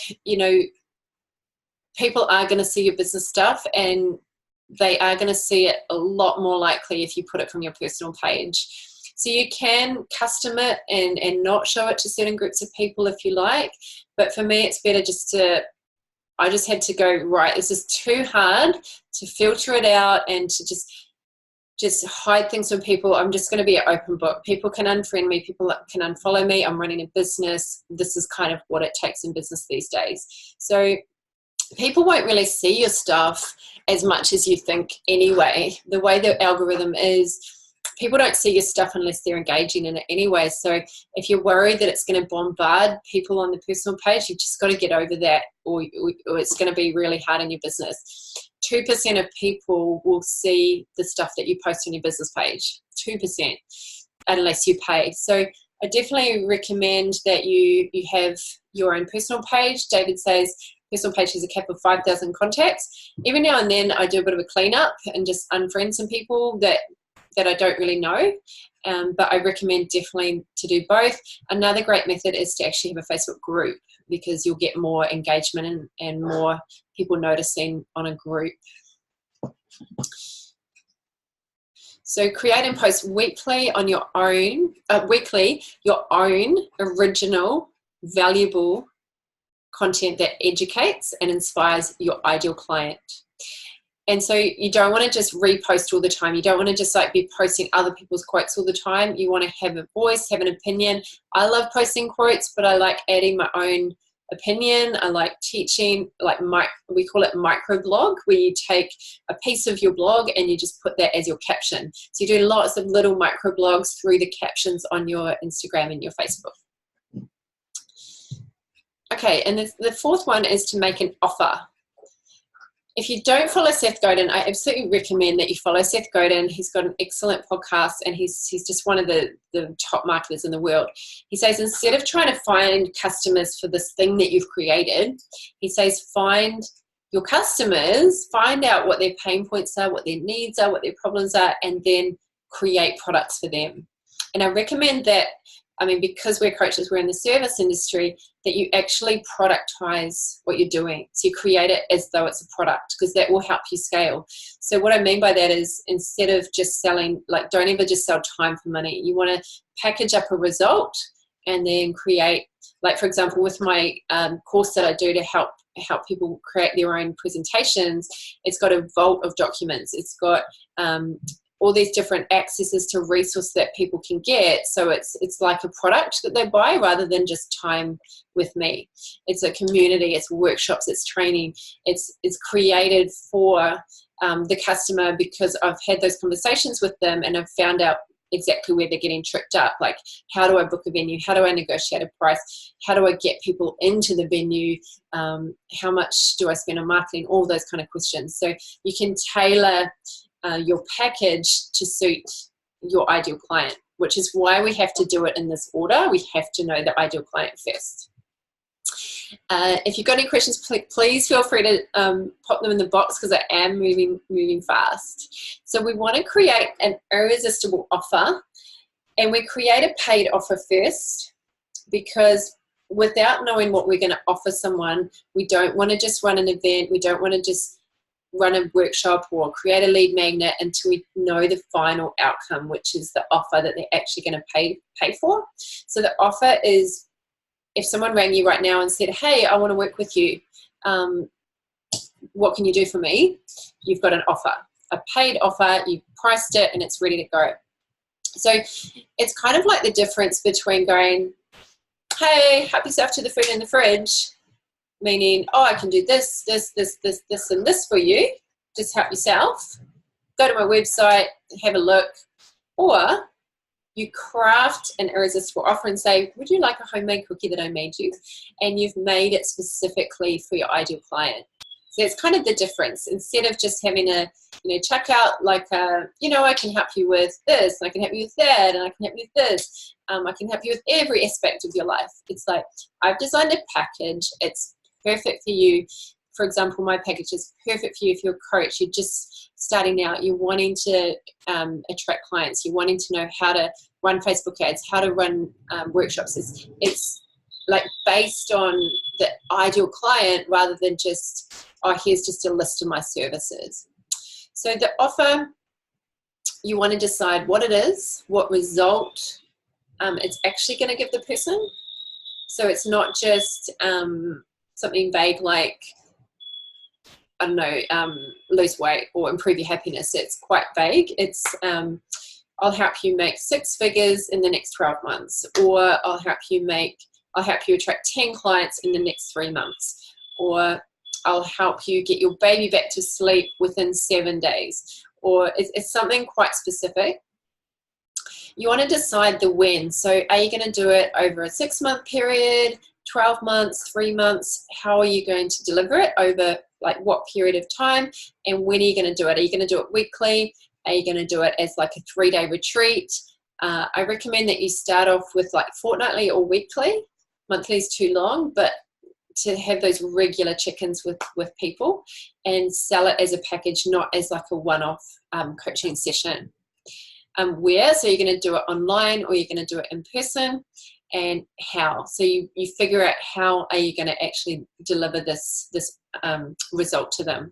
people are going to see your business stuff, and they are going to see it a lot more likely if you put it from your personal page. So you can custom it and not show it to certain groups of people if you like. But for me, it's better I just had to go, right, this is too hard to filter it out and to just just hide things from people. I'm just going to be an open book. People can unfriend me. People can unfollow me. I'm running a business. This is kind of what it takes in business these days. So people won't really see your stuff as much as you think anyway. The way the algorithm is, people don't see your stuff unless they're engaging in it anyway. So if you're worried that it's going to bombard people on the personal page, you've just got to get over that, or it's going to be really hard in your business. 2% of people will see the stuff that you post on your business page. 2%, unless you pay. So I definitely recommend that you have your own personal page. David says personal page has a cap of 5,000 contacts. Every now and then I do a bit of a cleanup and just unfriend some people that I don't really know, but I recommend definitely to do both. Another great method is to actually have a Facebook group, because you'll get more engagement and more people noticing on a group. So create and post weekly on your own, your own original, valuable content that educates and inspires your ideal client. And so you don't want to just repost all the time. You don't want to just like be posting other people's quotes all the time. You want to have a voice, have an opinion. I love posting quotes, but I like adding my own opinion. I like teaching, like we call it microblog, where you take a piece of your blog and you just put that as your caption. So you do lots of little microblogs through the captions on your Instagram and your Facebook. Okay, and the fourth one is to make an offer. If you don't follow Seth Godin, I absolutely recommend that you follow Seth Godin. He's got an excellent podcast, and he's just one of the top marketers in the world. He says, instead of trying to find customers for this thing that you've created, he says, find your customers, find out what their pain points are, what their needs are, what their problems are, and then create products for them. And I recommend that, I mean, because we're coaches, we're in the service industry, that you actually productize what you're doing. So you create it as though it's a product, because that will help you scale. So what I mean by that is, instead of just selling, like, don't ever just sell time for money. You want to package up a result and then create, like, for example, with my course that I do to help people create their own presentations, it's got a vault of documents. It's got all these different accesses to resources that people can get. So it's like a product that they buy rather than just time with me. It's a community, it's workshops, it's training. It's created for the customer, because I've had those conversations with them and I've found out exactly where they're getting tripped up. Like, how do I book a venue? How do I negotiate a price? How do I get people into the venue? How much do I spend on marketing? All those kind of questions. So you can tailor your package to suit your ideal client, which is why we have to do it in this order. We have to know the ideal client first. If you've got any questions, please feel free to pop them in the box, because I am moving fast. So we want to create an irresistible offer, and we create a paid offer first, because without knowing what we're going to offer someone, we don't want to just run an event. We don't want to just run a workshop or create a lead magnet until we know the final outcome, which is the offer that they're actually going to pay for. So the offer is, if someone rang you right now and said, hey, I want to work with you, what can you do for me? You've got an offer, a paid offer, you've priced it, and it's ready to go. So it's kind of like the difference between going, hey, help yourself to the food in the fridge, meaning, oh, I can do this, and this for you. Just help yourself. Go to my website, have a look. Or you craft an irresistible offer and say, would you like a homemade cookie that I made you? And you've made it specifically for your ideal client. So it's kind of the difference. Instead of just having a, check out like a, I can help you with this, and I can help you with that, and I can help you with this. I can help you with every aspect of your life. It's like, I've designed a package. It's perfect for you. For example, my package is perfect for you if you're a coach. You're just starting out. You're wanting to attract clients. You're wanting to know how to run Facebook ads, how to run workshops. It's like based on the ideal client rather than just, oh, here's just a list of my services. So the offer, you want to decide what it is, what result it's actually going to give the person. So it's not just something vague like, I don't know, lose weight or improve your happiness. It's quite vague. It's I'll help you make 6 figures in the next 12 months, or I'll help you attract 10 clients in the next 3 months, or I'll help you get your baby back to sleep within 7 days, or it's something quite specific. You want to decide the when. So are you going to do it over a 6-month period, 12 months, 3 months? How are you going to deliver it over like what period of time, and when are you going to do it? Are you going to do it weekly? Are you going to do it as like a 3-day retreat? I recommend that you start off with like fortnightly or weekly. Monthly is too long, but to have those regular check-ins with people and sell it as a package, not as like a one-off coaching session. Where? So you're going to do it online, or you're going to do it in person, and how. So you figure out how are you going to actually deliver this result to them.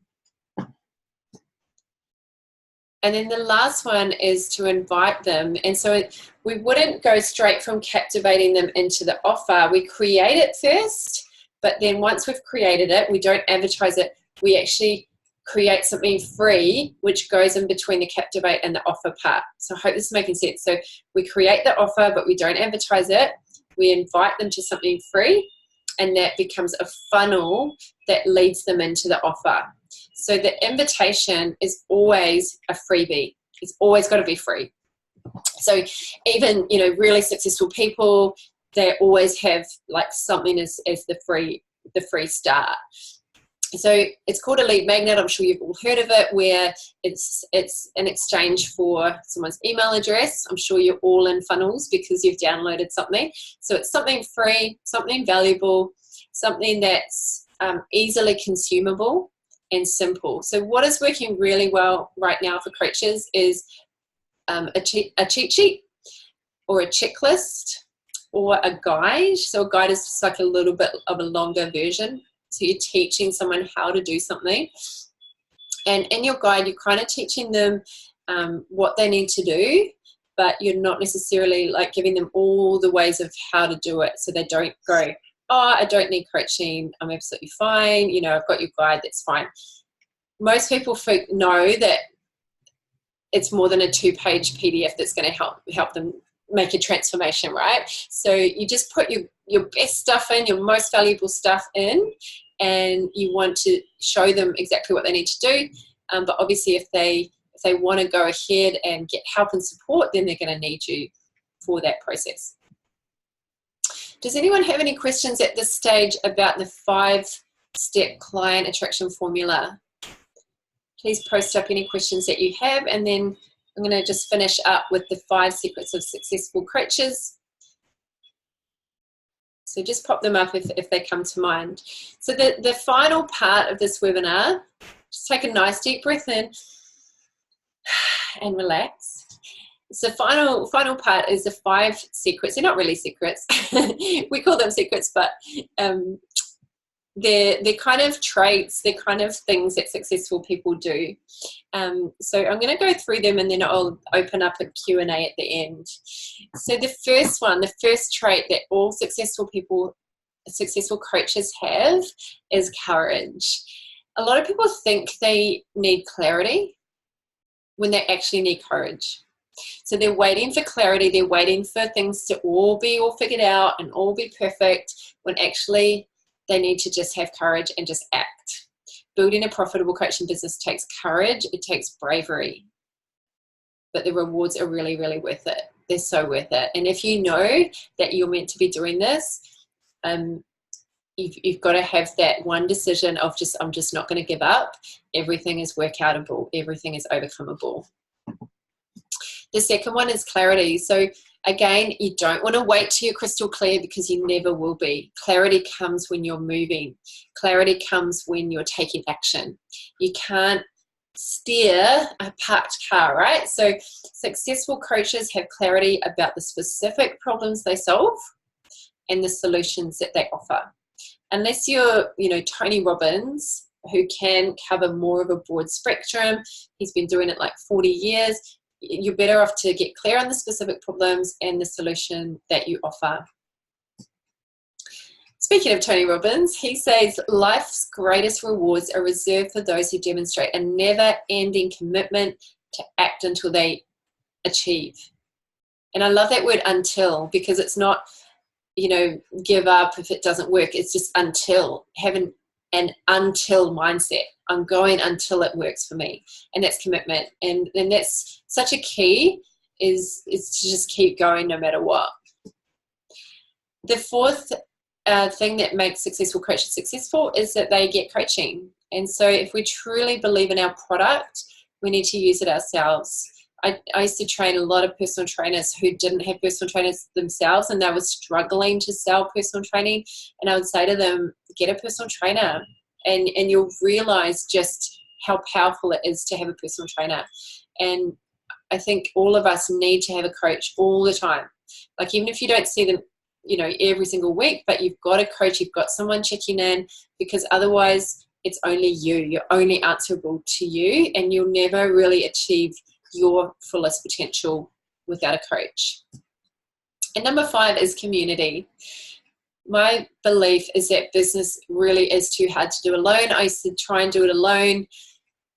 And then the last one is to invite them. And so we wouldn't go straight from captivating them into the offer. We create it first, but then once we've created it, we don't advertise it. We actually create something free, which goes in between the captivate and the offer part. So I hope this is making sense. So we create the offer, but we don't advertise it. We invite them to something free, and that becomes a funnel that leads them into the offer. So the invitation is always a freebie. It's always got to be free. So even, you know, really successful people, they always have like something as the free start. So it's called a lead magnet. I'm sure you've all heard of it, where it's an exchange for someone's email address. I'm sure you're all in funnels because you've downloaded something. So it's something free, something valuable, something that's easily consumable and simple. So what is working really well right now for coaches is a cheat sheet or a checklist or a guide. So a guide is just like a little bit of a longer version. So you're teaching someone how to do something. And in your guide, you're kind of teaching them what they need to do, but you're not necessarily like giving them all the ways of how to do it. So they don't go, oh, I don't need coaching, I'm absolutely fine, you know, I've got your guide, that's fine. Most people know that it's more than a 2-page PDF that's going to help them make a transformation, right? So you just put your best stuff in, your most valuable stuff in, and you want to show them exactly what they need to do. But obviously if they want to go ahead and get help and support, then they're going to need you for that process. Does anyone have any questions at this stage about the 5-step client attraction formula? Please post up any questions that you have, and then I'm going to just finish up with the 5 secrets of successful coaches. So just pop them up if they come to mind. So the final part of this webinar, just take a nice deep breath in and relax. So final part is the 5 secrets. They're not really secrets. We call them secrets, but they're kind of traits, they're kind of things that successful people do. So I'm going to go through them, and then I'll open up a Q&A at the end. So the first trait that all successful coaches have is courage. A lot of people think they need clarity when they actually need courage. So they're waiting for clarity, they're waiting for things to all be figured out and all be perfect, when actually they need to just have courage and just act. Building a profitable coaching business takes courage, it takes bravery, but the rewards are really, really worth it. They're so worth it. And if you know that you're meant to be doing this, you've got to have that one decision of I'm just not going to give up. Everything is workoutable, everything is overcomeable. The second one is clarity. So again, you don't want to wait till you're crystal clear, because you never will be. Clarity comes when you're moving. Clarity comes when you're taking action. You can't steer a parked car, right? So successful coaches have clarity about the specific problems they solve and the solutions that they offer. Unless you're, Tony Robbins, who can cover more of a broad spectrum, he's been doing it like 40 years, you're better off to get clear on the specific problems and the solution that you offer. Speaking of Tony Robbins, he says, life's greatest rewards are reserved for those who demonstrate a never-ending commitment to act until they achieve. And I love that word until, because it's not, you know, give up if it doesn't work. It's just until, having an until mindset. I'm going until it works for me. And that's commitment. And that's such a key, is to just keep going no matter what. The fourth thing that makes successful coaches successful is that they get coaching. And so if we truly believe in our product, we need to use it ourselves. I used to train a lot of personal trainers who didn't have personal trainers themselves, and they were struggling to sell personal training. And I would say to them, get a personal trainer, and you'll realize just how powerful it is to have a personal trainer. And I think all of us need to have a coach all the time. Like, even if you don't see them, you know, every single week, but you've got a coach, you've got someone checking in, because otherwise it's only you. You're only answerable to you, and you'll never really achieve your fullest potential without a coach. And number 5 is community. My belief is that business really is too hard to do alone. I used to try and do it alone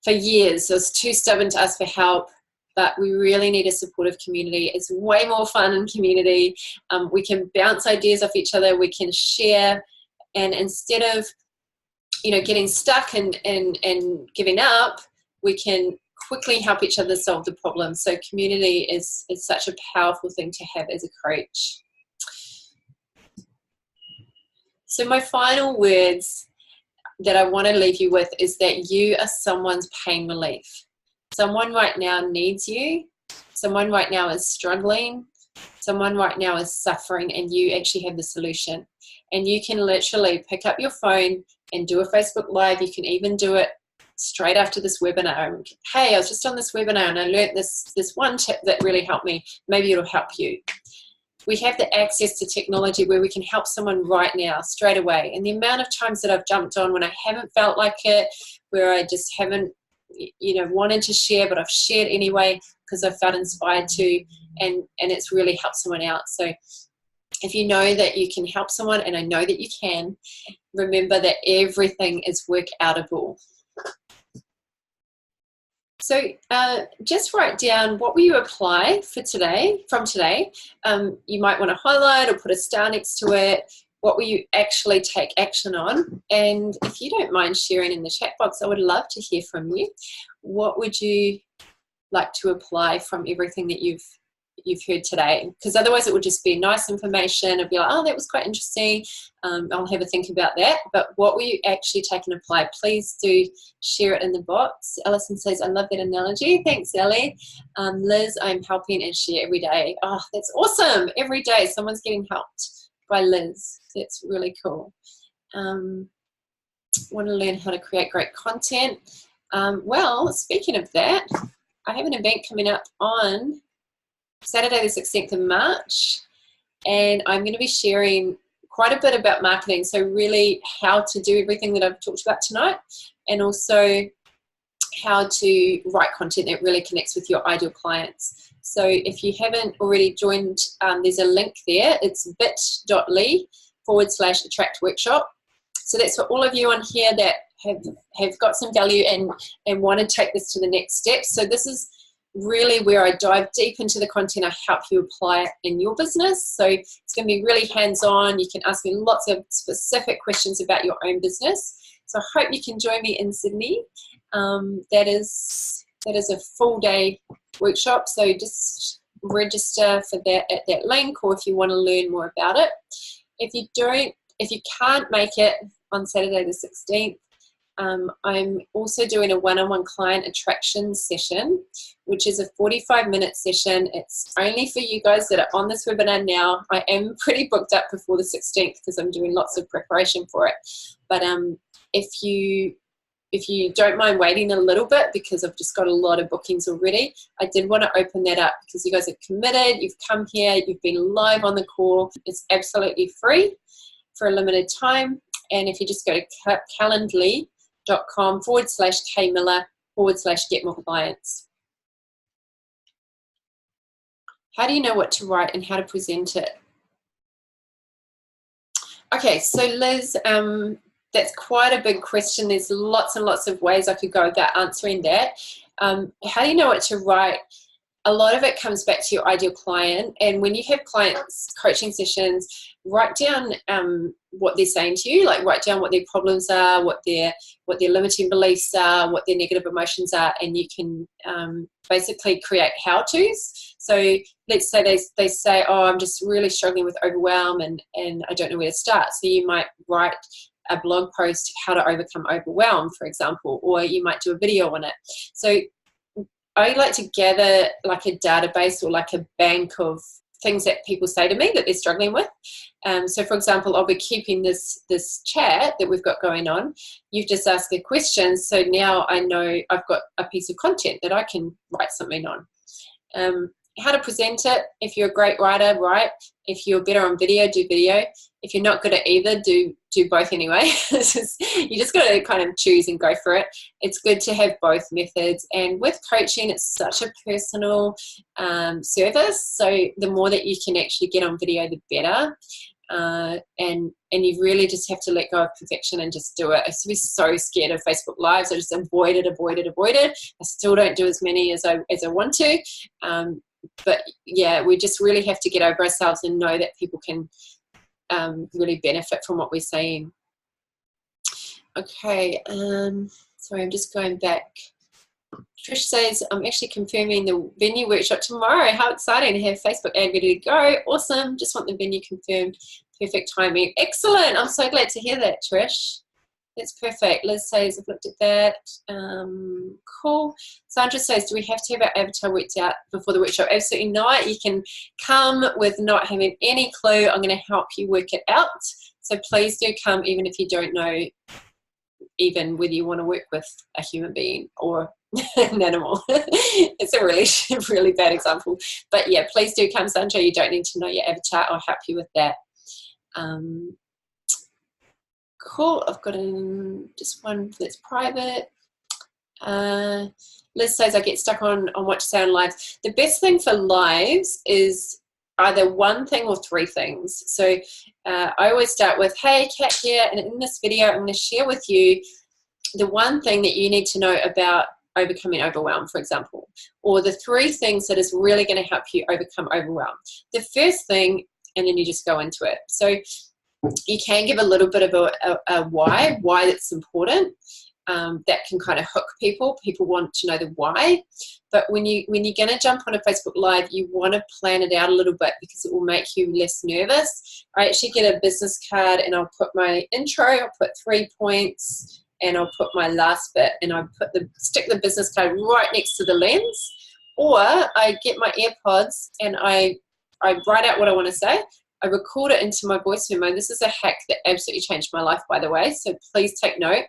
for years. I was too stubborn to ask for help. But we really need a supportive community. It's way more fun in community. We can bounce ideas off each other. We can share. And instead of, you know, getting stuck and giving up, we can quickly help each other solve the problem. So community is such a powerful thing to have as a coach. So my final words that I want to leave you with is that you are someone's pain relief. Someone right now needs you. Someone right now is struggling. Someone right now is suffering, and you actually have the solution. And you can literally pick up your phone and do a Facebook Live. You can even do it straight after this webinar. Hey, I was just on this webinar and I learned this one tip that really helped me. Maybe it'll help you. We have the access to technology where we can help someone right now, straight away. And the amount of times that I've jumped on when I haven't felt like it, where I just haven't, you know, wanted to share, but I've shared anyway because I felt inspired to, and it's really helped someone out. So if you know that you can help someone, and I know that you can, remember that everything is work-outable. So just write down, what will you apply for today, from today? You might want to highlight or put a star next to it. What will you actually take action on? And if you don't mind sharing in the chat box, I would love to hear from you. What would you like to apply from everything that you've heard today? Because otherwise it would just be nice information. It'd be like, oh, that was quite interesting. I'll have a think about that. But what will you actually take and apply? Please do share it in the box. Alison says, I love that analogy. Thanks, Ellie. Liz, I'm helping and share every day. Oh, that's awesome. Every day someone's getting helped by Liz. That's really cool. Want to learn how to create great content. Well, speaking of that, I have an event coming up on Saturday the 16th of March, and I'm going to be sharing quite a bit about marketing, so really how to do everything that I've talked about tonight, and also how to write content that really connects with your ideal clients. So if you haven't already joined, there's a link there. It's bit.ly/attract workshop. So that's for all of you on here that have got some value and want to take this to the next step. So this is really where I dive deep into the content. I help you apply it in your business. So it's going to be really hands-on. You can ask me lots of specific questions about your own business. So I hope you can join me in Sydney. That is a full day workshop. So just register for that at that link, or if you want to learn more about it. If you can't make it on Saturday the 16th, I'm also doing a one-on-one client attraction session, which is a 45-minute session. It's only for you guys that are on this webinar now. I am pretty booked up before the 16th because I'm doing lots of preparation for it. But if you don't mind waiting a little bit, because I've just got a lot of bookings already, I did want to open that up because you guys are committed. You've come here. You've been live on the call. It's absolutely free for a limited time. And if you just go to calendly.com/kmiller/get more clients. How do you know what to write and how to present it? Okay, so Liz, that's quite a big question. There's lots and lots of ways I could go about answering that. How do you know what to write? A lot of it comes back to your ideal client, and when you have clients coaching sessions, write down what they're saying to you. Like, write down what their problems are, what their limiting beliefs are, what their negative emotions are, and you can basically create how-tos. So let's say they say, oh, I'm just really struggling with overwhelm and I don't know where to start. So you might write a blog post, how to overcome overwhelm, for example, or you might do a video on it. So I like to gather like a database or like a bank of things that people say to me that they're struggling with. So for example, I'll be keeping this chat that we've got going on. You've just asked a question, so now I know I've got a piece of content that I can write something on. How to present it. If you're a great writer, write. If you're better on video, do video. If you're not good at either, do both anyway. You just got to kind of choose and go for it. It's good to have both methods. And with coaching, it's such a personal service. So the more that you can actually get on video, the better. And you really just have to let go of perfection and just do it. I used to be so scared of Facebook Lives. I just avoided. I still don't do as many as I want to. But yeah, we just really have to get over ourselves and know that people can really benefit from what we're saying. Okay, sorry, I'm just going back. Trish says, I'm actually confirming the venue workshop tomorrow. How exciting to have Facebook ad ready to go. Awesome. Just want the venue confirmed. Perfect timing. Excellent. I'm so glad to hear that, Trish. That's perfect. Liz says, I've looked at that. Cool. Sandra says, do we have to have our avatar worked out before the workshop? Absolutely not. You can come with not having any clue. I'm going to help you work it out. So please do come, even if you don't know even whether you want to work with a human being or an animal. It's a really, really bad example. But yeah, please do come, Sandra. You don't need to know your avatar. I'll help you with that. Cool. I've got just one that's private. Liz says, I get stuck on what to say on lives. The best thing for lives is either one thing or three things. So I always start with, hey, Kat here, and in this video I'm going to share with you the one thing that you need to know about overcoming overwhelm, for example, or the three things that is really going to help you overcome overwhelm. The first thing, and then you just go into it. So you can give a little bit of a why that's important. That can kind of hook people. People want to know the why. But when you're going to jump on a Facebook Live, you want to plan it out a little bit because it will make you less nervous. I actually get a business card and I'll put my intro, I'll put 3 points, and I'll put my last bit, and I stick the business card right next to the lens. Or I get my AirPods and I write out what I want to say. I record it into my voice memo. This is a hack that absolutely changed my life, by the way, so please take note.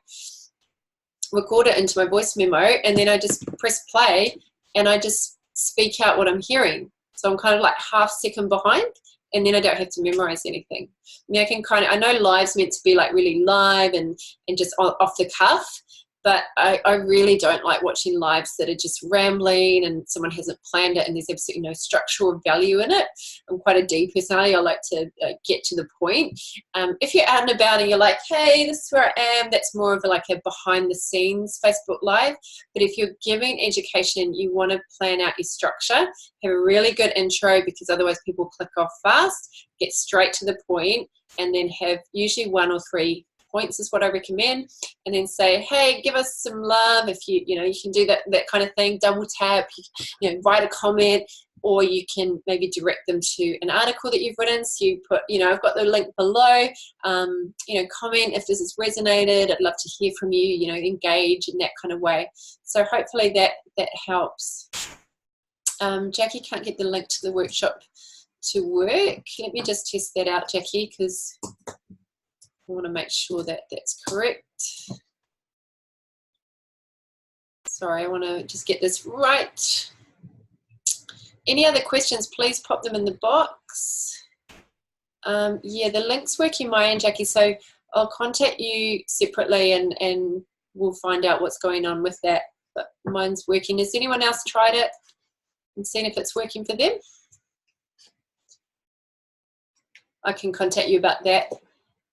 Record it into my voice memo, and then I just press play and I just speak out what I'm hearing. So I'm kind of like half second behind, and then I don't have to memorize anything. I mean, I know live's meant to be like really live and just off the cuff, but I really don't like watching lives that are just rambling and someone hasn't planned it and there's absolutely no structure or value in it. I'm quite a deep personality. I like to get to the point. If you're out and about and you're like, hey, this is where I am, that's more of like a behind the scenes Facebook Live. But if you're giving education, you want to plan out your structure, have a really good intro, because otherwise people click off fast, get straight to the point, and then have usually 1 or 3 points is what I recommend, and then say, hey, give us some love. If you can do that kind of thing, double tap, write a comment, or you can maybe direct them to an article that you've written. So you put, I've got the link below, comment if this has resonated. I'd love to hear from you, engage in that kind of way. So hopefully that helps. Jackie can't get the link to the workshop to work. Let me just test that out, Jackie, because I want to make sure that that's correct. Sorry, I want to just get this right. Any other questions, please pop them in the box. Yeah, the link's working my end, Jackie, so I'll contact you separately and we'll find out what's going on with that. But mine's working. Has anyone else tried it and seen if it's working for them? I can contact you about that.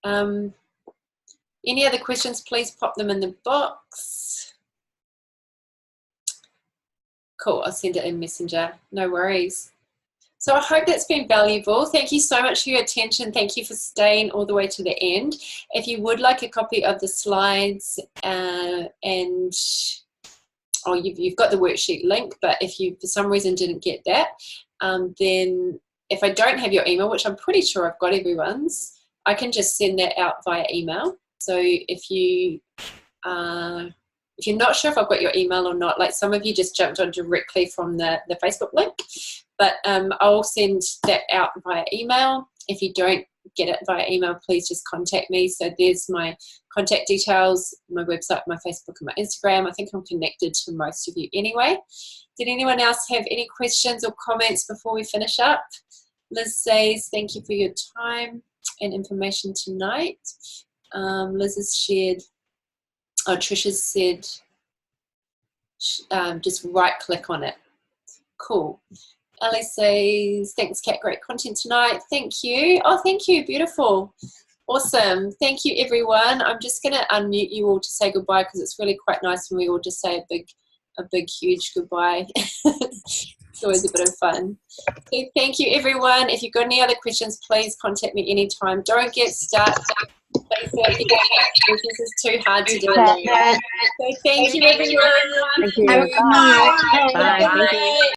Any other questions, please pop them in the box. Cool, I'll send it in Messenger. No worries. So I hope that's been valuable. Thank you so much for your attention. Thank you for staying all the way to the end. If you would like a copy of the slides you've got the worksheet link, but if you for some reason didn't get that, then if I don't have your email, which I'm pretty sure I've got everyone's, I can just send that out via email. So if you're not sure if I've got your email or not, like some of you just jumped on directly from the Facebook link, but I'll send that out via email. If you don't get it via email, please just contact me. So there's my contact details, my website, my Facebook and my Instagram. I think I'm connected to most of you anyway. Did anyone else have any questions or comments before we finish up? Liz says, thank you for your time and information tonight. Liz has shared, Trish has said, just right click on it. Cool. Ellie says, thanks Kat, great content tonight. Thank you. Oh, thank you, beautiful. Awesome. Thank you everyone. I'm just gonna unmute you all to say goodbye because it's really quite nice when we all just say a big huge goodbye. It's always a bit of fun. So thank you everyone. If you've got any other questions, please contact me anytime. Don't get stuck. This is too hard to do alone. So thank you everyone. Thank you. Bye. Bye. Bye.